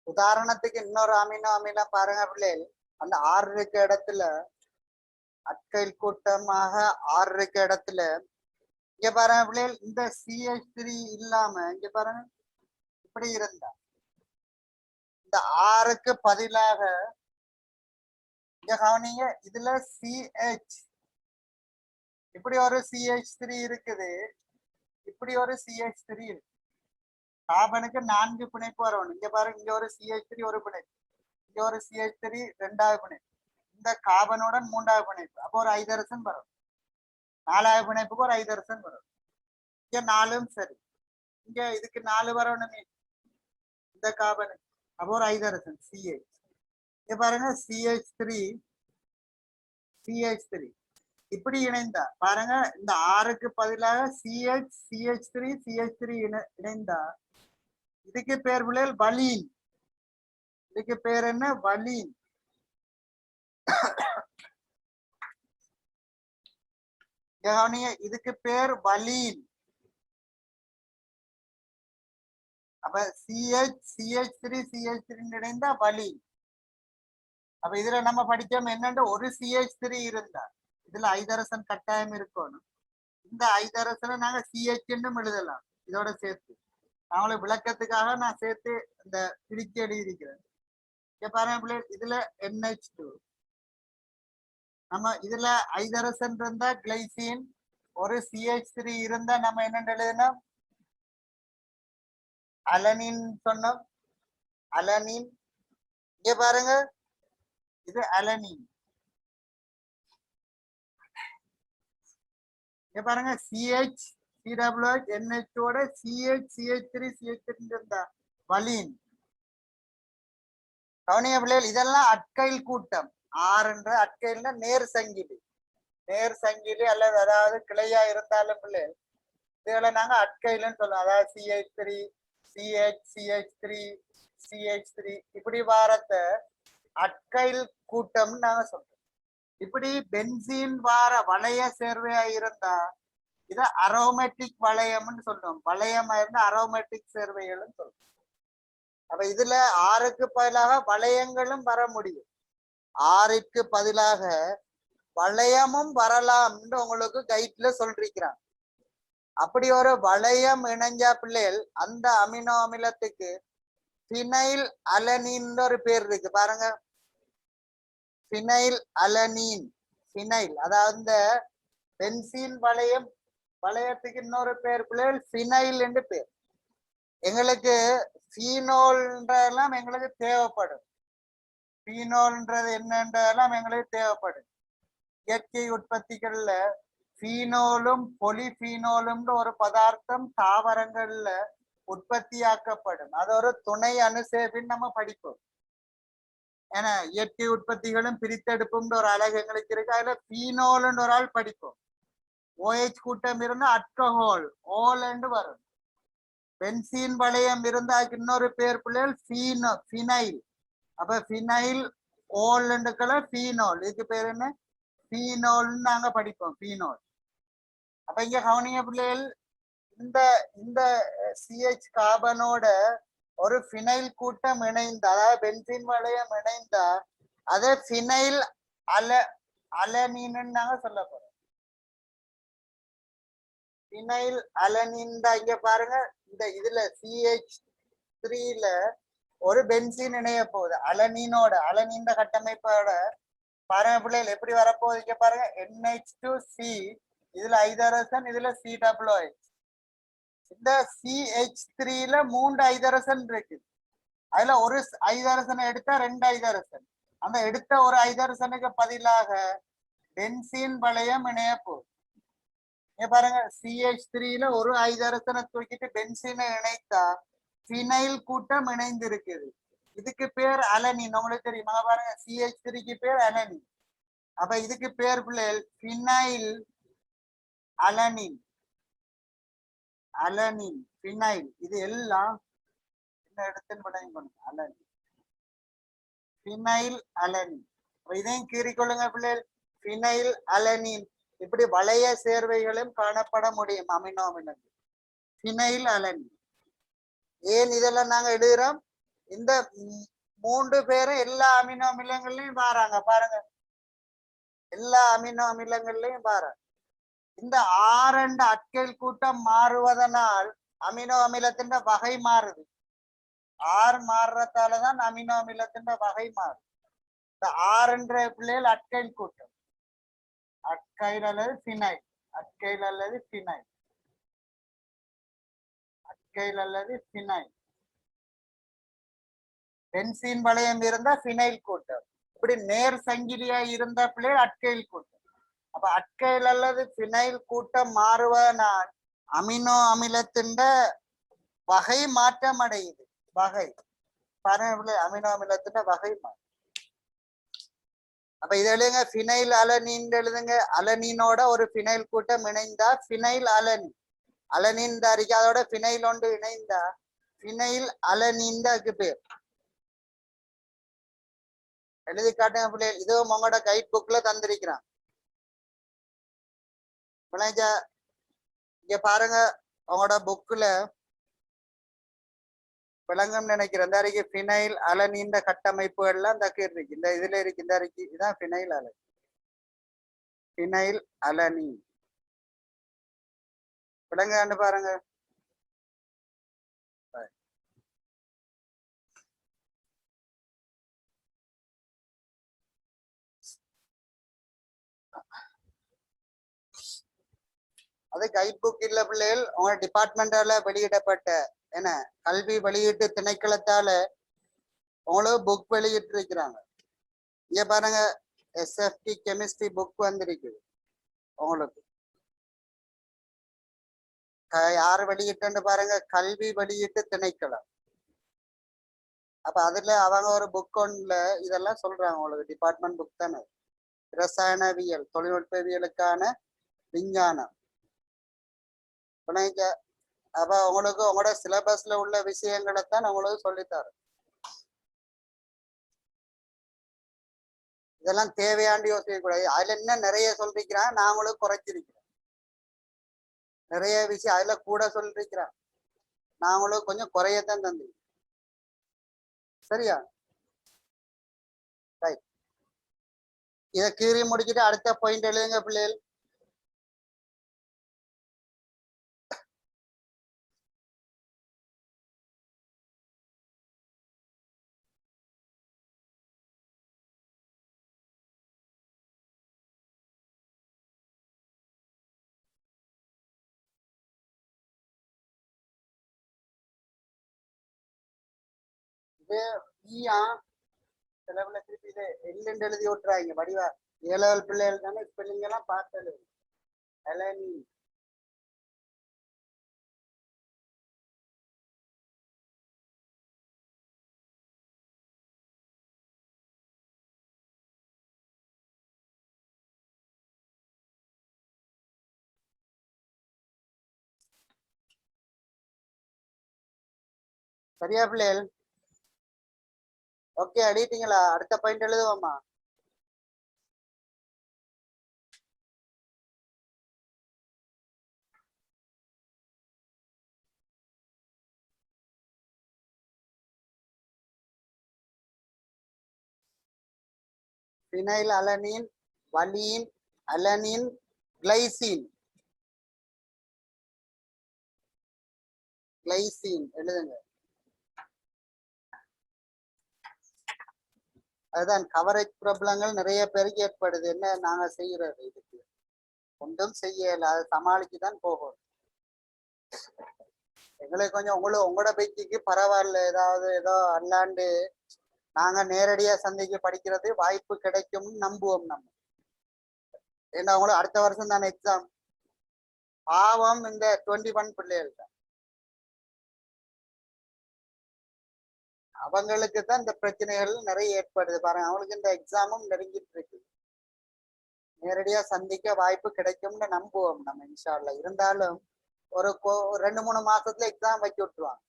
உதாரணத்துக்கு இன்னொரு அமினோ அமிலம் பாருங்க பிள்ளைகள், அந்த ஆறு இருக்க இடத்துல அட்கைல் கூட்டமாக ஆறு இருக்க இடத்துல இங்க பாருங்க பிள்ளைகள், இந்த CH3 இல்லாம இங்க பாருங்க இப்படி இருந்தா இந்த ஆறுக்கு பதிலாக இங்க கவனிங்க, இதுல CH இப்படி ஒரு CH3 இருக்குது, இப்படி ஒரு CH3 இருக்கு. கார்பனுக்கு 4 பிணைப்பு வரணும். இங்க பாருங்க, இங்க ஒரு CH3 ஒரு பிணைப்பு, இங்க ஒரு CH3 ரெண்டாவது பிணைப்பு, இந்த கார்பனுடன் மூன்றாவது பிணைப்பு, அப்போ ஒரு ஐதரசன் வரும். நாலாவது பிணைப்புக்கு ஒரு ஐதரசன் வரும். இங்க 4ம் சரி, இங்க இதுக்கு 4 வரணுமே இந்த கார்பனுக்கு, அப்போ ஒரு ஐதரசன் CH. இங்க பாருங்க CH3 இப்படி இணைந்தா பாருங்க, இந்த ஆறுக்கு பதிலாக CH3 இணைந்தா இதுக்கு பேர் பிள்ளைகள் வலீன். இதுக்கு பேர் என்ன? வலீன். இதுக்கு பேர் வலீன். அப்ப CH3 இணைந்தா வலீன். அப்ப இதுல நம்ம படிச்சோம் என்னன்னு, ஒரு CH3 இருந்தா இதுல ஐதரசன் கட்டாயம் இருக்கணும், இந்த ஐதரசனை நாங்க சிஹெச்ன்னு எழுதலாம் இதோட சேர்த்து. அவங்களுக்கு விளக்கத்துக்காக நான் சேர்த்து இந்த பிரிச்சு எழுதியிருக்கிறேன். இங்க பாருங்க பிள்ளைகள், இதுல NH2, நம்ம இதுல ஐதரசன் இருந்தா கிளைசின், ஒரு CH3 இருந்தா நம்ம என்ன எழுதணும், அலனின் சொன்னோம். அலனின் இங்க பாருங்க, இது அலனின். இங்க பாருங்க, CH CWH NH ஓட CH CH3 CH3 இருந்தா வலின். கவனிய பிள்ளைகள், இதெல்லாம் அட்கைல் கூட்டம். ஆறுன்ற அட்கைல்னா நேர் சங்கிலி, நேர் சங்கிலி அல்லது அதாவது கிளையா இருந்தாலும் பிள்ளைகள் இதுகளை நாங்க அட்கைல்னு சொல்லுவோம். அதாவது CH3 CH CH3 CH3 இப்படி வாரத்த அட்கைல் கூட்டம்னு நாங்க சொல்றோம். இப்படி பென்சீன் வார வளைய சேர்வையா இருந்தா இத அரோமேட்டிக் வளையம்னு சொல்றோம். வளையமா இருந்தா அரோமேட்டிக் சேர்வைகள்னு சொல்றோம். அப்ப இதுல 6க்கு பதிலாக வளையங்களும் வர முடியும். 6க்கு பதிலாக வளையமும் வரலாம் என்று உங்களுக்கு கைட்ல சொல்லிருக்கிறாங்க. அப்படி ஒரு வளையம் இணைஞ்சா பிள்ளைகள் அந்த அமினோ அமிலத்துக்கு பினைல் அலனின் ஒரு பேர் இருக்கு பாருங்க. பினைல் அலனின், பினைல் அதாவது இந்த பென்சீன் வளையத்துக்கு இன்னொரு பேர் பிள்ளைகள் பினைல் என்று பேர். எங்களுக்கு ஃபீனோல்ன்றதெல்லாம் எங்களுக்கு தேவைப்படும். ஃபீனோல்ன்றது என்னன்றதெல்லாம் எங்களுக்கு தேவைப்படும். இயற்கை உற்பத்திகள்ல ஃபீனோலும் பொலிஃபீனோலும் ஒரு பதார்த்தம் தாவரங்கள்ல உற்பத்தியாக்கப்படும். அது ஒரு துணை அணுசேர்பின்னு நம்ம படிப்போம். ஏன்னா இயற்கை உற்பத்திகளும் பிரித்தெடுப்பும் ஒரு அழகு எங்களுக்கு இருக்கு. அதுல ஃபீனோல்னு ஒரு ஆள் படிப்போம். OH கூட்டம் இருந்தா அல்கஹால் ஓல் என்று வரும். பென்சீன் வளையம் இருந்தா அதுக்கு இன்னொரு பேர் பிள்ளைகள் ஃபினைல். அப்ப ஃபினைல் ஓல்ண்டுக்கள ஃபீனோல், இதுக்கு பேர் என்ன, ஃபீனோல்னு நாங்க படிப்போம், ஃபீனோல். அப்ப இங்க கவனிங்க பிள்ளைகள், இந்த இந்த CH கார்பனோட ஒரு ஃபினைல் கூட்டம் இணைந்தா, அதாவது பென்சீன் வளையம் இணைந்தா அதை ஃபினைல் அலனின்னு நாங்க சொல்ல போறோம். ஃபினைல் அலனின் தான். இங்க பாருங்க, இந்த இதுல CH3ல ஒரு பென்சீன் இணைய போகுது அலனினோட. அலனின் கட்டமைப்போட பாருங்க பிள்ளைகள் எப்படி வரப்போகுது. இங்க பாருங்க, NH2C, இதுல ஐதரசன், இதுல COH. இந்த CH3ல 3 ஐதரசன் இருக்கு. அதுல ஒரு ஐதரசனை எடுத்தா 2 ஐதரசன். அந்த எடுத்த ஒரு ஐதரசனுக்கு பதிலாக பென்சீன் வளையம் இணைய போகுது. இங்க பாருங்க, CH3ல ஒரு ஐதரசனை தூக்கிட்டு பென்சீனை இணைத்தா ஃபினைல் கூட்டம் இணைந்து இருக்குது. இதுக்கு பேர் அலனின். உங்களுக்கு தெரியுமா? பாருங்க, CH3க்கு பேர் அலனின். அப்ப இதுக்கு பேர் பிள்ளைகள் ஃபினைல் அலனின். அலனின், ஃபினைல், இது எல்லாம் என்ன எடுத்துன்னு பண்ணுங்க, அலனின், ஃபினைல் அலனின். இதையும் கீறிக்கொள்ளுங்க பிள்ளைகள், ஃபினைல் அலனின். இப்படி வளைய சேர்வைகளும் காணப்பட முடியும் அமினோ அமிலங்கள். ஃபினைல் அலனின். ஏன் இதெல்லாம் நாங்க எழுதுறோம்? இந்த 3 பேரும் எல்லா அமினோ அமிலங்கள்லயும் பாருங்க, பாருங்க, எல்லா அமினோ அமிலங்கள்லயும் பாருங்க. இந்த 6 அட்கைல் கூட்டம் மாறுவதனால் அமினோ அமிலத்தின் வகை மாறுது. 6 மாறுறதாலதான் அமினோ அமிலத்தின் வகை மாறுது. இந்த 6 பிள்ளைகள் அட்கைல் கூட்டம். அட்கைல் அல்லது ஃபினைல், அட்கைல் அல்லது ஃபினைல், அட்கைல் அல்லது ஃபினைல். பென்சீன் வளையம் இருந்தா ஃபினைல் கூட்டம். இப்படி நேர் சங்கிலியா இருந்தா பிள்ளைகள் அட்கைல் கூட்டம். அப்ப அட்கைல் அல்லது ஃபினைல் கூட்டம் மாறுவதனால் அமினோ அமிலத்தின் வகை மாற்றம் அடையுது. வகை பாருங்க, அமினோ அமிலத்தின் வகை மாறும். அப்ப இது எழுதுங்க, ஃபினைல் அலனின் எழுதுங்க. அலனினோட ஒரு ஃபினைல் கூட்டம் இணைந்தா ஃபினைல் அலனின். அலனின் அறிக்கை அதோட ஃபினைல் ஒன்று இணைந்தா ஃபினைல் அலனின் அதுக்கு பேர். எழுதி காட்டுங்க பிள்ளைகள். இதுவும் உங்களோட கைட் புக்ல தந்திருக்கிறான். இங்க பாருங்க, உங்களோட புக்ல விளங்கும் நினைக்கிறேன். இந்த அறிக்கை ஃபினைல் அலனின் கட்டமைப்பு எல்லாம் தக்க இருக்கு. இந்த இதுல இருக்கு, இந்த அறிக்கை இதுதான் ஃபினைல் அலனின். ஃபினைல் அலனின் விளங்காண்டு பாருங்க. அது கைட் புக் இல்ல பிள்ளைகள், உங்க டிபார்ட்மெண்டால வெளியிடப்பட்ட என்ன கல்வி வெளியீட்டு திணைக்களத்தால உங்களுக்கு புக் வெளியிட்டு இருக்கிறாங்க. இங்க பாருங்க, எஸ்எஃப்டி கெமிஸ்ட்ரி புக் வந்திருக்குது உங்களுக்கு. யார் வெளியிட்டு பாருங்க, கல்வி வெளியீட்டு திணைக்களம். அப்ப அதுல அவங்க ஒரு புக் ஒன்ல இதெல்லாம் சொல்றாங்க உங்களுக்கு. டிபார்ட்மெண்ட் புக் தானே, ரசாயனவியல் தொழில்நுட்பவியலுக்கான விஞ்ஞானம். அப்ப உங்களுக்கு உங்களோட சிலபஸ்ல உள்ள விஷயங்களை தான் உங்களுக்கு சொல்லித்தாரு. இதெல்லாம் தேவையாண்டு யோசிக்க கூடாது. அதுல என்ன நிறைய சொல்லிருக்கிறான், நான் உங்களுக்கு குறைச்சிருக்கிறேன். நிறைய விஷயம் அதுல கூட சொல்லிருக்கிறான், நான் உங்களுக்கு கொஞ்சம் குறையத்தான் தந்து. சரியா? ரைட். இதை கீறி முடிச்சுட்டு அடுத்த பாயிண்ட் எழுதுங்க பிள்ளைகள். இது சிலவுல திருப்பி இது எல்லு எழுதி விட்டுறாங்க வடிவா. ஏழாவது பிள்ளைகள் தானே, ஸ்பெல்லிங் எல்லாம் பார்த்தது. சரியா பிள்ளைகள்? ஓகே, அடிட்டீங்களா? அடுத்த பாயிண்ட் எழுதுவோமா? பினைல் அலனின், வலீன், அலனின், கிளைசின். கிளைசின் எழுதுங்க. அதுதான் கவரேஜ் ப்ராப்ளங்கள் நிறைய பேருக்கு ஏற்படுது. என்ன நாங்க செய்யறது? இதுக்கு ஒன்றும் செய்யல, அதை சமாளிச்சுதான் போகும். எங்களுக்கு கொஞ்சம் உங்களோட பேச்சுக்கு பரவாயில்ல, ஏதாவது ஏதோ அல்லாண்டு நாங்க நேரடியா சந்தைக்கு படிக்கிறது வாய்ப்பு கிடைக்கும் நம்புவோம். நம்ம ஏன்னா அவங்களும் அடுத்த வருஷம் தானே எக்ஸாம். பாவம் இந்த 21 பிள்ளைகள் தான், அவங்களுக்கு தான் இந்த பிரச்சனைகள் நிறைய ஏற்படுது பாருங்க. அவங்களுக்கு இந்த எக்ஸாமும் நெருங்கிட்டு இருக்கு. நேரடியா சந்திக்க வாய்ப்பு கிடைக்கும்னு நம்புவோம் நம்ம இன்ஷா அல்லாஹ். இருந்தாலும் ஒரு 2-3 மாசத்துல எக்ஸாம் வச்சு விட்டுருவாங்க.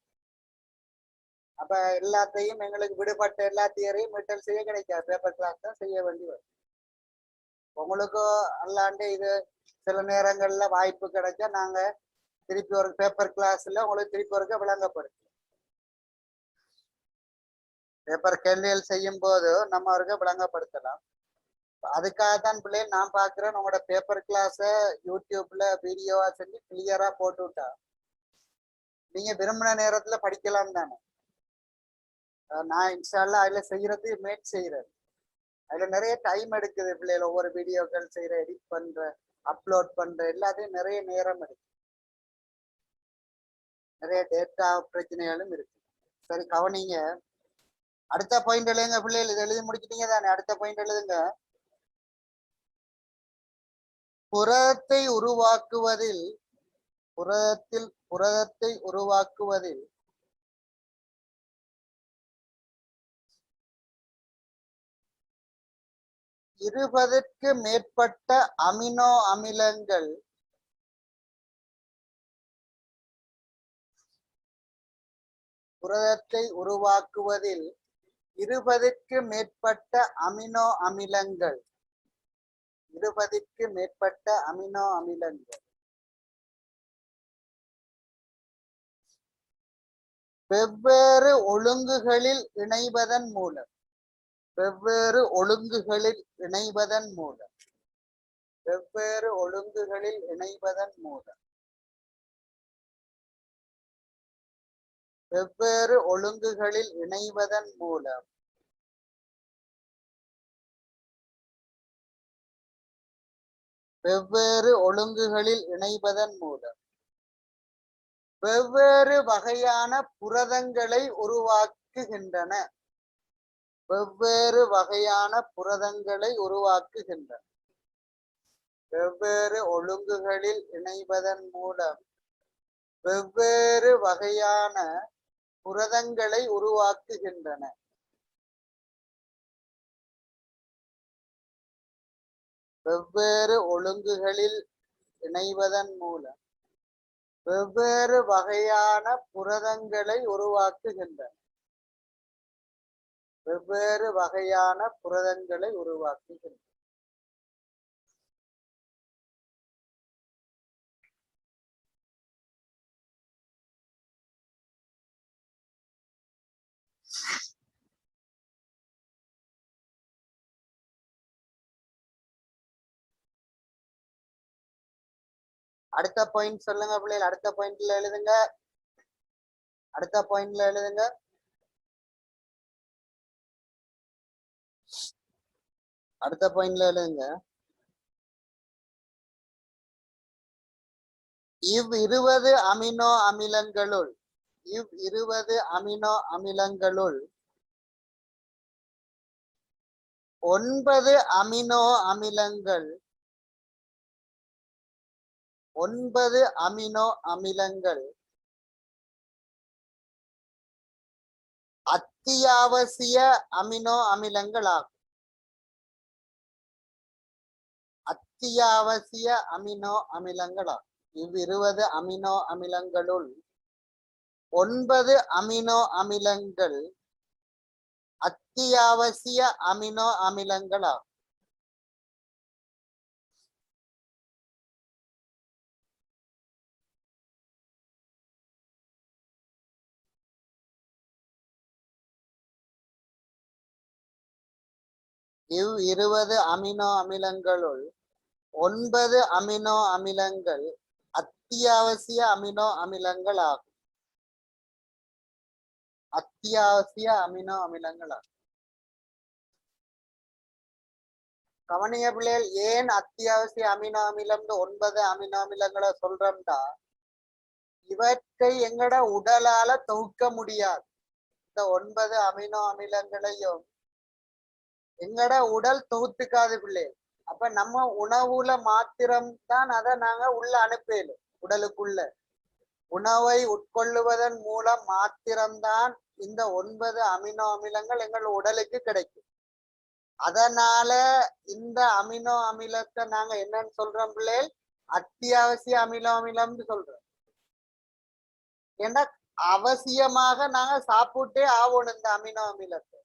அப்ப எல்லாத்தையும் எங்களுக்கு விடுபட்ட எல்லா தியரையும் மீட்டல் செய்ய கிடைக்காது, பேப்பர் கிளாஸ் தான் செய்ய வேண்டி வரும். உங்களுக்கு அல்லாண்டு இது சில நேரங்கள்ல வாய்ப்பு கிடைச்சா நாங்க திருப்பி ஒரு பேப்பர் கிளாஸ்ல உங்களுக்கு திருப்பி ஒருக்க விளங்கப்படுது. பேப்பர் கேள்விகள் செய்யும் போது நம்ம அவருக்கு விளங்கப்படுத்தலாம். அதுக்காகத்தான் பிள்ளைகள் நான் பாக்குறேன், உங்களோட பேப்பர் கிளாஸ யூடியூப்ல வீடியோவா செஞ்சு கிளியரா போட்டு விட்டா நீங்க விரும்பின நேரத்துல படிக்கலாம் தானே. நான் இன்ஷால்லா அதுல செய்யறது மேட் செய்யறது. அதுல நிறைய டைம் எடுக்குது பிள்ளைகள். ஒவ்வொரு வீடியோக்கள் செய்யற, எடிட் பண்ற, அப்லோட் பண்ற எல்லாத்தையும் நிறைய நேரம் எடுக்கு. நிறைய டேட்டா பிரச்சனைகளும் இருக்கு. சரி கவனிங்க. அடுத்த பாயிண்ட் எழுதுங்க பிள்ளைகள். இது எழுதி முடிச்சிட்டீங்க தானே? அடுத்த பாயிண்ட் எழுதுங்க. புரதத்தை உருவாக்குவதில் புரதத்தை உருவாக்குவதில் இருபதுக்கு மேற்பட்ட அமினோ அமிலங்கள் புரதத்தை உருவாக்குவதில் 20க்கு மேற்பட்ட அமினோ அமிலங்கள் 20க்கு மேற்பட்ட அமினோ அமிலங்கள் வெவ்வேறு ஒழுங்குகளில் இணைவதன் மூலம் வெவ்வேறு ஒழுங்குகளில் இணைவதன் மூலம் வெவ்வேறு ஒழுங்குகளில் இணைவதன் மூலம் வெவ்வேறு ஒழுங்குகளில் இணைவதன் மூலம் வெவ்வேறு ஒழுங்குகளில் இணைவதன் மூலம் வெவ்வேறு வகையான புரதங்களை உருவாக்குகின்றன. வெவ்வேறு வகையான புரதங்களை உருவாக்குகின்றன. வெவ்வேறு ஒழுங்குகளில் இணைவதன் மூலம் வெவ்வேறு வகையான புரதங்களை உருவாக்குகின்றன. வெவ்வேறு ஒழுங்குகளில் இணைவதன் மூலம் வெவ்வேறு வகையான புரதங்களை உருவாக்குகின்றன. வெவ்வேறு வகையான புரதங்களை உருவாக்குகின்றன. அடுத்த பாயிண்ட் சொல்லுங்க பிள்ளைகள். அடுத்த பாயிண்ட்ல எழுதுங்க. அடுத்த பாயிண்ட்ல எழுதுங்க. அடுத்த பாயிண்ட்ல எழுதுங்க. இவ் 20 அமினோ அமிலங்களுள் 9 அமினோ அமிலங்களுள் 9 அமினோ அமிலங்கள் 9 அமினோ அமிலங்கள் அத்தியாவசிய அமினோ அமிலங்கள் ஆகும். அத்தியாவசிய அமினோ அமிலங்கள் ஆகும். இவ் 20 அமினோ அமிலங்களுள் 9 அமினோ அமிலங்கள் அத்தியாவசிய அமினோ அமிலங்கள் ஆகும். இவ் 20 அமினோ அமிலங்களுள் 9 அமினோ அமிலங்கள் அத்தியாவசிய அமினோ அமிலங்கள் ஆகும். அத்தியாவசிய அமினோ அமிலங்கள் ஆகும். கவனிய பிள்ளைகள், ஏன் அத்தியாவசிய அமினோ அமிலம் 9 அமினோ அமிலங்களை சொல்றோம்னா, இவற்றை எங்கட உடலால தொகுக்க முடியாது. இந்த 9 அமினோ அமிலங்களையும் எங்கட உடல் தொகுத்துக்காது பிள்ளைகள். அப்ப நம்ம உணவுல மாத்திரம் தான் அதை நாங்க உள்ள அனுப்பலும். உடலுக்குள்ள உணவை உட்கொள்ளுவதன் மூலம் மாத்திரம்தான் இந்த 9 அமினோ அமிலங்கள் எங்கள் உடலுக்கு கிடைக்கும். அதனால இந்த அமினோ அமிலத்தை நாங்க என்னன்னு சொல்றோம் பிள்ளைகள்? அத்தியாவசிய அமினோ அமிலம்னு சொல்றோம். ஏன்னா அவசியமாக நாங்க சாப்பிட்டே ஆகணும் இந்த அமினோ அமிலத்தை.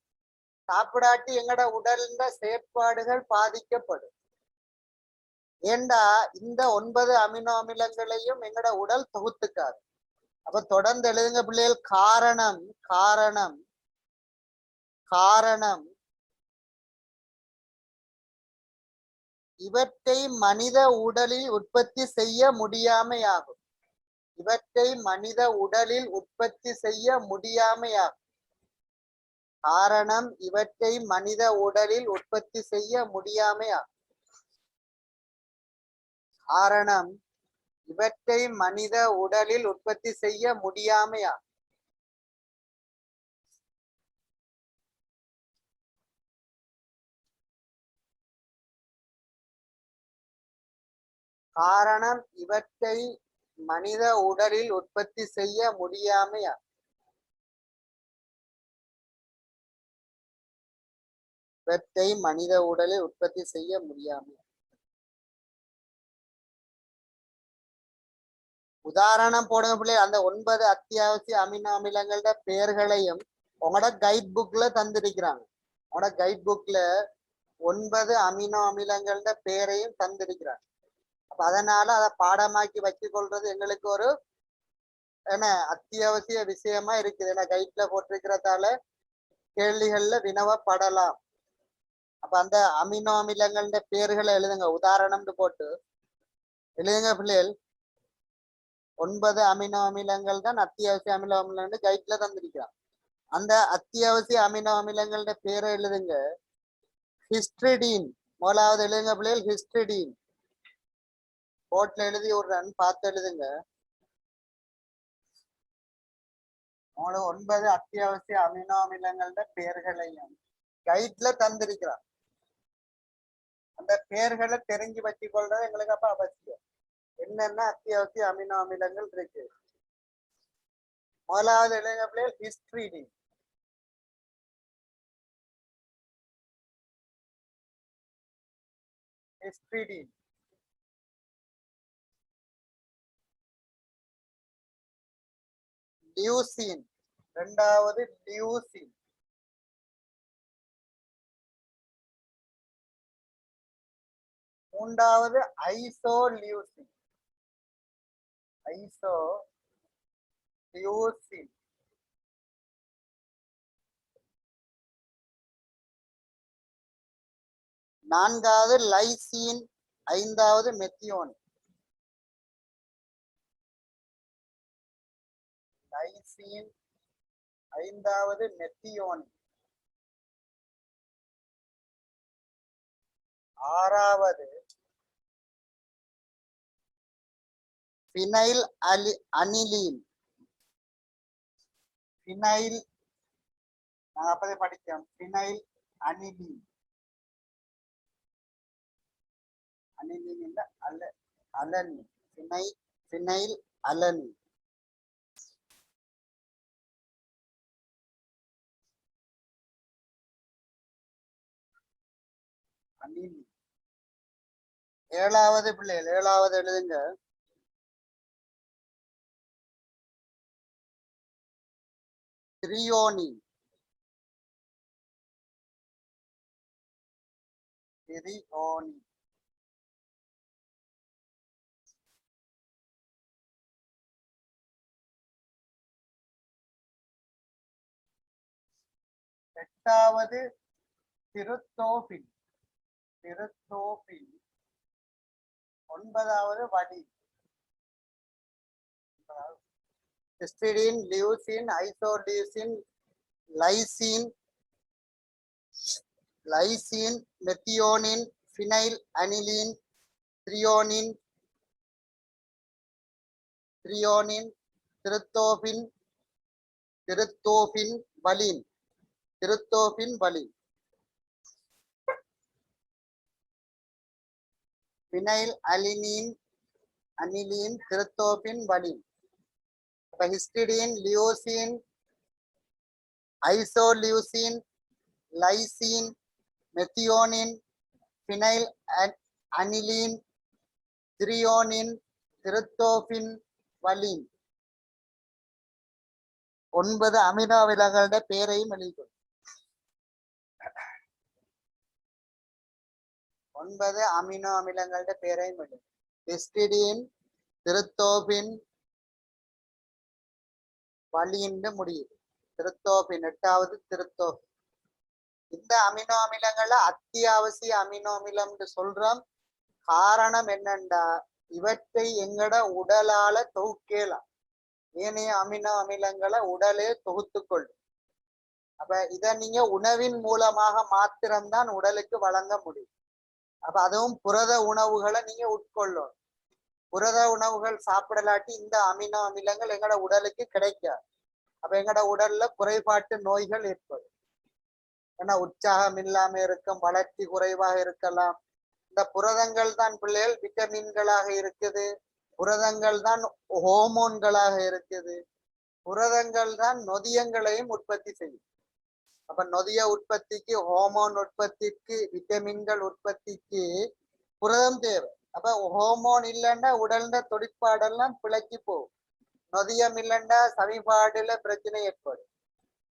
சாப்பிடாட்டி எங்கட உடல்ல செயற்பாடுகள் பாதிக்கப்படும். ஏண்டா இந்த 9 அமினோ அமிலங்களையும் எங்கட உடல் தொகுத்துக்காது. அப்ப தொடர்ந்து எழுதுங்க பிள்ளைகள். காரணம் காரணம் காரணம் இவற்றை மனித உடலில் உற்பத்தி செய்ய முடியாமையாகும். இவற்றை மனித உடலில் உற்பத்தி செய்ய முடியாமையாகும். காரணம் இவற்றை மனித உடலில் உற்பத்தி செய்ய முடியாமையாகும். காரணம் இவற்றை மனித உடலில் உற்பத்தி செய்ய முடியாமையாகும். காரணம் இவற்றை மனித உடலில் உற்பத்தி செய்ய முடியாமையாகும். இவற்றை மனித உடலில் உற்பத்தி செய்ய முடியாமையாகும். உதாரணம் போடுங்க பிள்ளை. அந்த 9 அத்தியாவசிய அமினோ அமிலங்களோட பெயர்களையும் உங்களோட கைட் புக்ல தந்திருக்கிறாங்க. உங்களோட கைட் புக்ல 9 அமினோ அமிலங்களோட பெயரையும் தந்திருக்கிறாங்க. அப்ப அதனால அதை பாடமாக்கி வச்சு கொள்றது எங்களுக்கு ஒரு என்ன அத்தியாவசிய விஷயமா இருக்குது. ஏன்னா கைட்ல போட்டிருக்கிறதால கேள்விகள்ல வினவப்படலாம். அப்ப அந்த அமினோ அமிலங்களோட பெயர்களை எழுதுங்க. உதாரணம்னு போட்டு எழுதுங்க பிள்ளைகள். 9 அமினோ அமிலங்கள் தான் அத்தியாவசிய அமினோ அமிலங்கள் கைட்ல தந்திருக்கிறான். அந்த அத்தியாவசிய அமினோ அமிலங்களோட பேரை எழுதுங்க. ஹிஸ்டிடின் முதலாவது எழுதுங்க பிள்ளைகள். ஹிஸ்டிடின் போட்ல எழுதி விடுறேன், பார்த்து எழுதுங்க. 9 அத்தியாவசிய அமினோ அமிலங்களோட பெயர்களையும் கைட்ல தந்திருக்கிறான். அந்த பெயர்களை தெரிஞ்சு வச்சு கொள்றது எங்களுக்கு அப்ப அவசியம். என்னென்ன அத்தியாவசிய அமினோ அமிலங்கள் இருக்கு. முதலாவது எழுதுங்க பிள்ளைகள். ஹிஸ்டிடின். ஹிஸ்டிடின். லியூசின். இரண்டாவது லியூசின். மூன்றாவது ஐசோலியூசின். ஐசோலியூசின். நான்காவது லைசின். ஐந்தாவது மெத்தியோனின். லைசின். ஐந்தாவது மெத்தியோனின். ஆறாவது பினைல் அனிலீன். பினைல் நாங்க அப்பதே படிச்சோம். Penile aniline. அனிலீன் இல்ல, அலனின். பினைல் அலனின். அனிலீன். ஏழாவது பிள்ளைகள், ஏழாவது எழுதுங்க. திரியோனின். திரியோனின். எட்டாவது திருத்தோபின். திருத்தோபின். ஒன்பதாவது வடி. Histidine, leucine, isoleucine, lysine, methionine, phenylalanine, threonine, tryptophan, valine. Tryptophan valine. Phenylalanine, tryptophan valine. அப்ப histidine, leucine, isoleucine, lysine, methionine, phenylalanine, threonine, tryptophan valine. 9 amino அமிலங்களோட பேரையும் எழுதிக்கொள். 9 அமினோ அமிலங்களோட பேரையும் எழுது. ஹிஸ்டிடின், திருத்தோபின், வலின்னு முடியுது. திருத்தோபின். எட்டாவது திருத்தோபின். இந்த அமினோ அமிலங்களை அத்தியாவசிய அமினோ அமிலம் சொல்றோம். காரணம் என்னண்டா, இவற்றை எங்கட உடலால தொகுக்கலாம். ஏனைய அமினோ அமிலங்களை உடலே தொகுத்துக்கொள்ளும். அப்ப இத நீங்க உணவின் மூலமாக மாத்திரம்தான் உடலுக்கு வழங்க முடியும். அப்ப அதுவும் புரத உணவுகளை நீங்க உட்கொள்ளணும். புரத உணவுகள் சாப்பிடலாட்டி இந்த அமினோ அமிலங்கள் எங்கட உடலுக்கு கிடைக்காது. அப்ப எங்கட உடல்ல குறைபாட்டு நோய்கள் ஏற்படும். ஏன்னா உற்சாகம் இல்லாம இருக்கும், வளர்ச்சி குறைவாக இருக்கலாம். இந்த புரதங்கள் தான் பிள்ளைகள் விட்டமின்களாக இருக்குது. புரதங்கள் தான் ஹோமோன்களாக இருக்குது. புரதங்கள் தான் நொதியங்களையும் உற்பத்தி செய்யும். அப்ப நொதிய உற்பத்திக்கு, ஹோமோன் உற்பத்திக்கு, விட்டமின்கள் உற்பத்திக்கு புரதம் தேவை. அப்ப ஹோமோன் இல்லைன்னா உடல்ல தொடிப்பாடெல்லாம் பிழைச்சி போகும். நொதியம் இல்லைன்னா சமிபாடுல பிரச்சனை ஏற்படும்.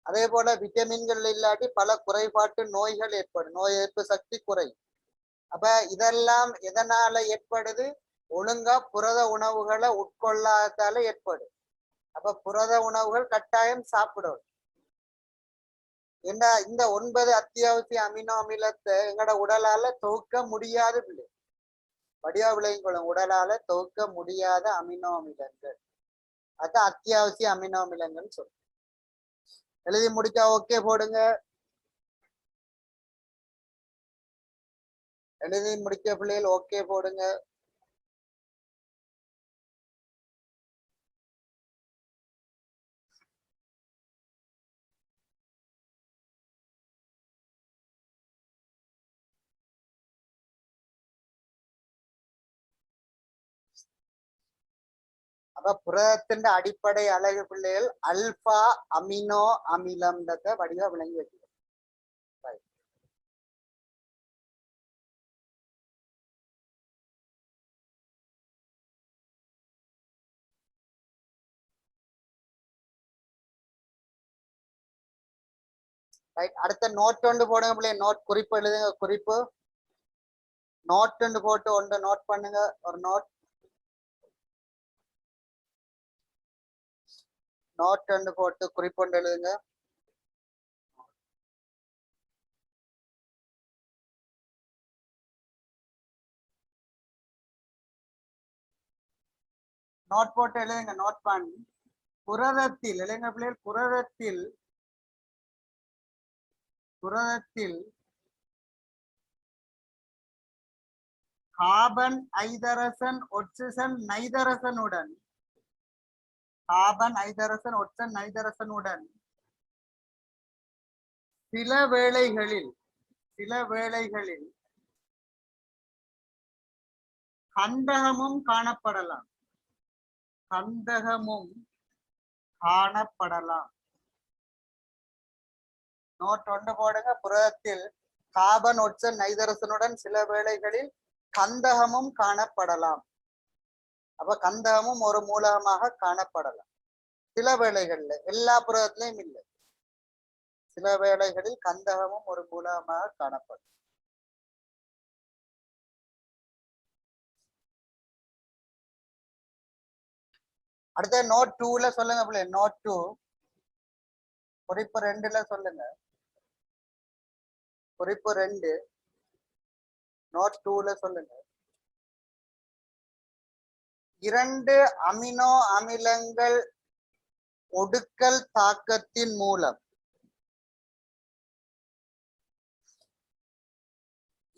அதே போல விட்டமின்கள் இல்லாட்டி பல குறைபாட்டு நோய்கள் ஏற்படும். நோய் எதிர்ப்பு சக்தி குறையும். அப்ப இதெல்லாம் எதனால ஏற்படுது? ஒழுங்கா புரத உணவுகளை உட்கொள்ளாதால ஏற்படும். அப்ப புரத உணவுகள் கட்டாயம் சாப்பிடணும். என்ன இந்த 9 அத்தியாவசிய அமினோ அமிலத்தை எங்கட உடலால தொகுக்க முடியாது. வடிவா விளையும் உடலால தொகுக்க முடியாத அமினோ அமிலங்கள். அது அத்தியாவசிய அமினோ அமிலங்கள்னு சொல்லுவோம். எழுதி முடிச்சா ஓகே போடுங்க. எழுதி முடிக்க பிள்ளைகள் ஓகே போடுங்க. அப்ப புரதத்தின் அடிப்படை அழகு பிள்ளைகள் அல்பா அமினோ அமிலம்ன்றத வடிவா விளங்கி வச்சுக்கணும். ரைட். அடுத்த நோட் ஒன்று போடுங்க பிள்ளை. நோட் குறிப்பு எழுதுங்க. குறிப்பு நோட் ஒன்று போட்டு ஒன்று நோட் பண்ணுங்க. ஒரு நோட் ஒன்று போட்டு குறிப்பு ஒன்று எழுதுங்க. நோட் போட்டு எழுதுங்க. நோட் பண்ணி புரதத்தில் எழுதுங்க பிள்ளைகள். புரதத்தில் கார்பன் ஐதரசன் ஒட்சிசன் நைதரசனுடன் சில வேளைகளில் கந்தகமும் காணப்படலாம். நோட் ஒன்று போடுங்க. புரதத்தில் கார்பன் ஒட்சன் நைதரசனுடன் சில வேளைகளில் கந்தகமும் காணப்படலாம். அப்ப கந்தகமும் ஒரு மூலகமாக காணப்படலாம். சில வேளைகள்ல, எல்லா புரதத்திலையும் இல்லை. சில வேளைகளில் கந்தகமும் ஒரு மூலகமாக காணப்படும். அடுத்த நோட் 2ல சொல்லுங்க பிள்ளை. நோட் 2 குறிப்பு 2ல சொல்லுங்க. குறிப்பு 2 நோட் 2ல சொல்லுங்க. 2 அமினோ அமிலங்கள் ஒடுக்கல் தாக்கத்தின் மூலம்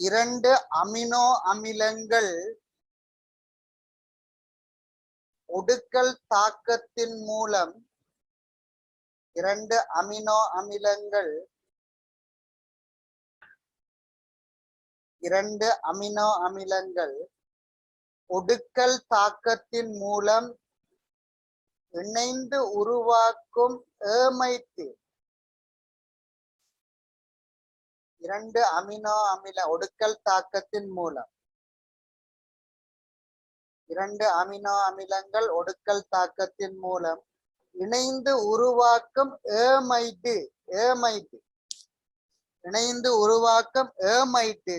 2 அமினோ அமிலங்கள் ஒடுக்கல் தாக்கத்தின் மூலம் 2 அமினோ அமிலங்கள் 2 அமினோ அமிலங்கள் ஒடுக்கல் தாக்கத்தின் மூலம் இணைந்து உருவாக்கும் ஏமைட்டு 2 அமினோ அமில ஒடுக்கல் தாக்கத்தின் மூலம் 2 அமினோ அமிலங்கள் ஒடுக்கல் தாக்கத்தின் மூலம் இணைந்து உருவாக்கும் ஏமைட்டு இணைந்து உருவாக்கும் ஏமைட்டு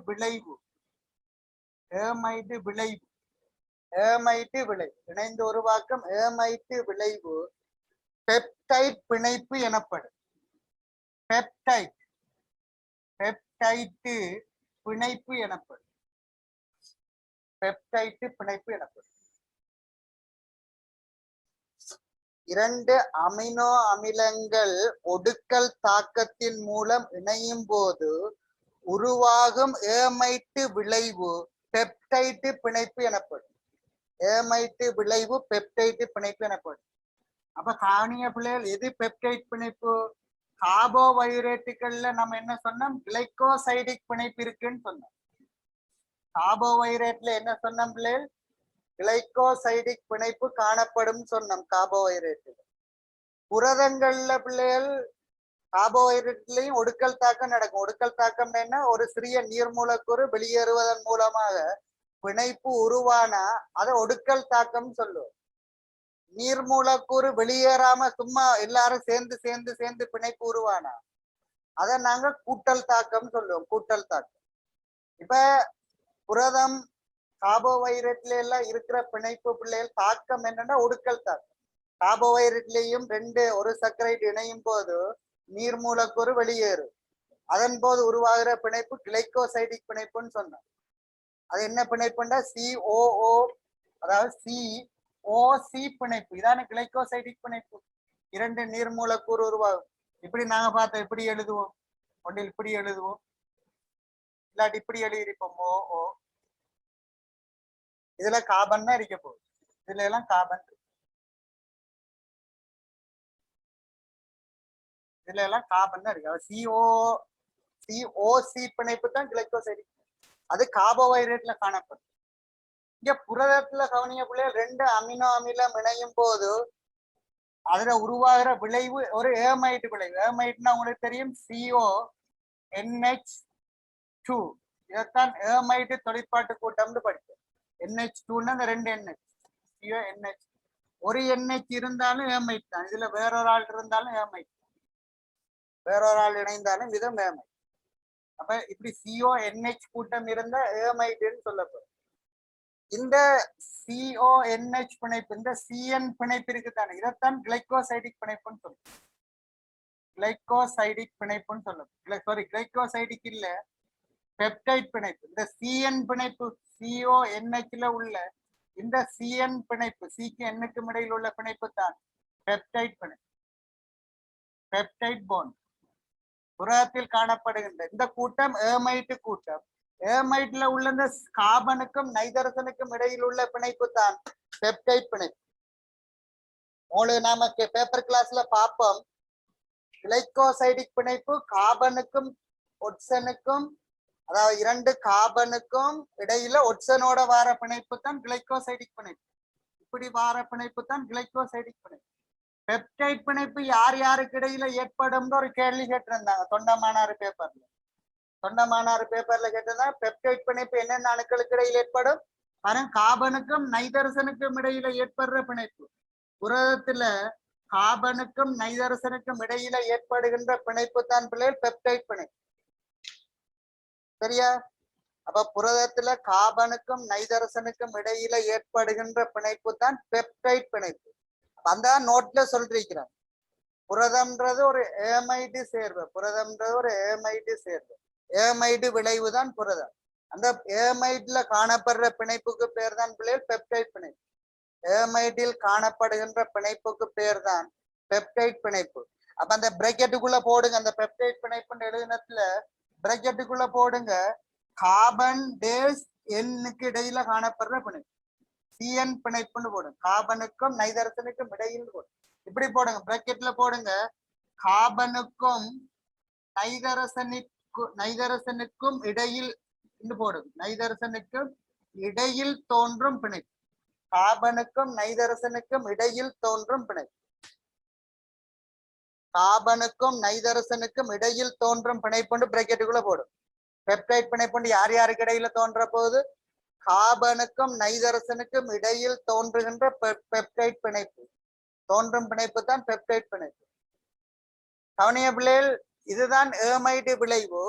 விளைவு இணைந்து உருவாக்கும் ஏமைட்டு விளைவு பெப்டைட் பிணைப்பு எனப்படும். பெப்டைட் பிணைப்பு எனப்படும். 2 அமினோ அமிலங்கள் ஒடுக்கல் தாக்கத்தின் மூலம் இணையும் போது உருவாகும் ஏமைட்டு விளைவு பெப்டைட் பிணைப்பு எனப்படும். அப்ப காணிய பிள்ளைகள் எது பெப்டைட் பிணைப்பு? கார்போஹைட்ரேட்டுகள்ல நம்ம என்ன சொன்னோம்? கிளைகோசைடிக் பிணைப்பு இருக்குன்னு சொன்னோம். கார்போஹைட்ரேட்ல என்ன சொன்னோம் பிள்ளைகள்? கிளைகோசைடிக் பிணைப்பு காணப்படும் சொன்னோம். கார்போஹைட்ரேட் புரதங்கள்ல பிள்ளைகள் கார்போஹைட்ரேட்லயும் ஒடுக்கல் தாக்கம் நடக்கும். ஒடுக்கல் தாக்கம் என்ன? ஒரு சிறிய நீர் மூலக்கூறு வெளியேறுவதன் மூலமாக பிணைப்பு உருவானா அதை ஒடுக்கல் தாக்கம் சொல்லுவோம். நீர் மூலக்கூறு வெளியேறாம சும்மா எல்லாரும் சேர்ந்து பிணைப்பு உருவானா அதை நாங்க கூட்டல் தாக்கம் சொல்லுவோம். கூட்டல் தாக்கம். இப்ப புரதம் கார்போஹைட்ரேட்ல எல்லாம் இருக்கிற பிணைப்பு பிள்ளைகள் தாக்கம் என்னன்னா ஒடுக்கல் தாக்கம். கார்போஹைட்ரேட்லயும் ஒரு சர்க்கரைட் இணையும் போது நீர் மூலக்கூறு வெளியேறும். அதன் போது உருவாகிற பிணைப்பு கிளைகோசைடிக் பிணைப்புன்னு சொன்னோம். அது என்ன பிணைப்புண்டா COO, அதாவது COC பிணைப்பு. இதான கிளைகோசைடிக் பிணைப்பு. 2 நீர் மூலக்கூறு உருவாகும். இப்படி நாங்க பார்த்தோம். இப்படி எழுதுவோம், ஒன்றில் இப்படி எழுதுவோம், இல்லாட்டி இப்படி எழுதியிருப்போம் OO. இதுல கார்பன் தான் இருக்க போகுது. இதுல எல்லாம் கார்பன், இதுல எல்லாம் கார்பன் தான் இருக்கு. COC பிணைப்பு தான் கிளைகோசைடிக். அது கார்போஹைட்ரேட்ல காணப்படும். இங்க புரதத்துல கவனிய பிள்ளைகள் 2 அமினோ அமிலம் இணையும் போது அதுல உருவாகிற விளைவு ஒரு ஏமைட் விளைவு. ஏமைட்னா உங்களுக்கு தெரியும், CONH2. இதைத்தான் ஏமைட் தொழிற்பாட்டு கூட்டம்னு படிக்கும். NH2ன்னா அந்த 2 NH, CONH. ஒரு NH இருந்தாலும் ஏமைட் தான். இதுல வேறொரு ஆள் இருந்தாலும் ஏமைட், வேறொரு ஆள் இணைந்தாலும் விதம் ஏமைட். அப்ப இப்படி CONH கூட்டம் இருந்த ஏமைட்னு சொல்லப்படும். இந்த CONH பிணைப்பு, இந்த CN பிணைப்பு இருக்குதானே, இதைத்தான் கிளைகோசைடிக் பிணைப்புன்னு சொல்லும். கிளைகோசைடிக் பிணைப்புன்னு சொல்லும். சாரி, கிளைகோசைடிக் இல்ல, பெப்டைட் பிணைப்பு. இந்த CN பிணைப்பு, CONHல உள்ள இந்த CN பிணைப்பு, Cக்கு Nக்கும் இடையில் உள்ள பிணைப்பு தான் பெப்டைட் பிணைப்பு, பெப்டைட் பாண்ட். புரதத்தில் காணப்படுகின்ற இந்த கூட்டம் ஏமைட்டு கூட்டம். ஏமைட்ல உள்ள இந்த கார்பனுக்கும் நைதரசனுக்கும் இடையில் உள்ள பிணைப்பு தான் பெப்டைட் பிணைப்பு. உங்களுக்கு நாம பேப்பர் கிளாஸ்ல பார்ப்போம். கிளைகோசைடிக் பிணைப்பு கார்பனுக்கும் ஒட்சனுக்கும், அதாவது 2 கார்பனுக்கும் இடையில ஒட்சனோட வார பிணைப்பு தான் கிளைகோசைடிக் பிணைப்பு. இப்படி வார பிணைப்பு தான் கிளைகோசைடிக் பிணைப்பு. பெப்டைட் பிணைப்பு யார் யாருக்கு இடையில ஏற்படும் ஒரு கேள்வி கேட்டிருந்தாங்க தொண்டமானாறு பேப்பர்ல. தொண்டமானாறு பேப்பர்ல கேட்டிருந்தா பெப்டைட் பிணைப்பு என்னென்ன அணுக்களுக்கு இடையில ஏற்படும்? கார்பனுக்கும் நைதரசனுக்கும் இடையில ஏற்படுற பிணைப்பு. புரதத்துல கார்பனுக்கும் நைதரசனுக்கும் இடையில ஏற்படுகின்ற பிணைப்பு தான் பிள்ளைகள் பெப்டைட் பிணைப்பு. சரியா? அப்ப புரதத்துல கார்பனுக்கும் நைதரசனுக்கும் இடையில ஏற்படுகின்ற பிணைப்பு தான் பெப்டைட் பிணைப்பு. அந்த நோட்ல சொல்லிருக்கிறாங்க. புரதம்ன்றது ஒரு ஏமைடு சேர்வு, புரதம்ன்றது ஒரு ஏமைடு சேர்வு. ஏமைடு விளைவு தான் புரதம். அந்த ஏமைட்ல காணப்படுற பிணைப்புக்கு பேர் தான் பிள்ளைகள் பெப்டைட் பிணைப்பு. ஏமைடில் காணப்படுகின்ற பிணைப்புக்கு பேர் தான் பெப்டைட் பிணைப்பு. அப்ப அந்த பிரக்கெட்டுக்குள்ள போடுங்க, அந்த பெப்டைட் பிணைப்புன்னு எழுதினத்துல பிரக்கெட்டுக்குள்ள போடுங்க, கார்பன் டேஸ் எண்ணுக்கு இடையில காணப்படுற பிணைப்பு CN பிணைப்புன்னு போடுங்க. கார்பனுக்கும் நைதரசனுக்கும் இடையில் போடுங்க. இப்படி போடுங்க, பிரக்கெட்ல போடுங்க, கார்பனுக்கும் நைதரசனுக்கும் இடையில் போடுங்க. நைதரசனுக்கும் இடையில் தோன்றும் பிணைப்பு. கார்பனுக்கும் நைதரசனுக்கும் இடையில் தோன்றும் பிணைப்பு. கார்பனுக்கும் நைதரசனுக்கும் இடையில் தோன்றும் பிணைப்புண்டு பிரக்கெட்டுக்குள்ள போடும். பெப்டைட் பிணைப்புண்டு யார் யாருக்கு இடையில தோன்ற போது? கார்பனுக்கும் நைதரசனுக்கும் இடையில் தோன்றுகின்ற பெப்டைட் பிணைப்பு, தோன்றும் பிணைப்பு தான் பெப்டைட் பிணைப்பு. கவனிய பிள்ளைகள், இதுதான் ஏமைடு விளைவு.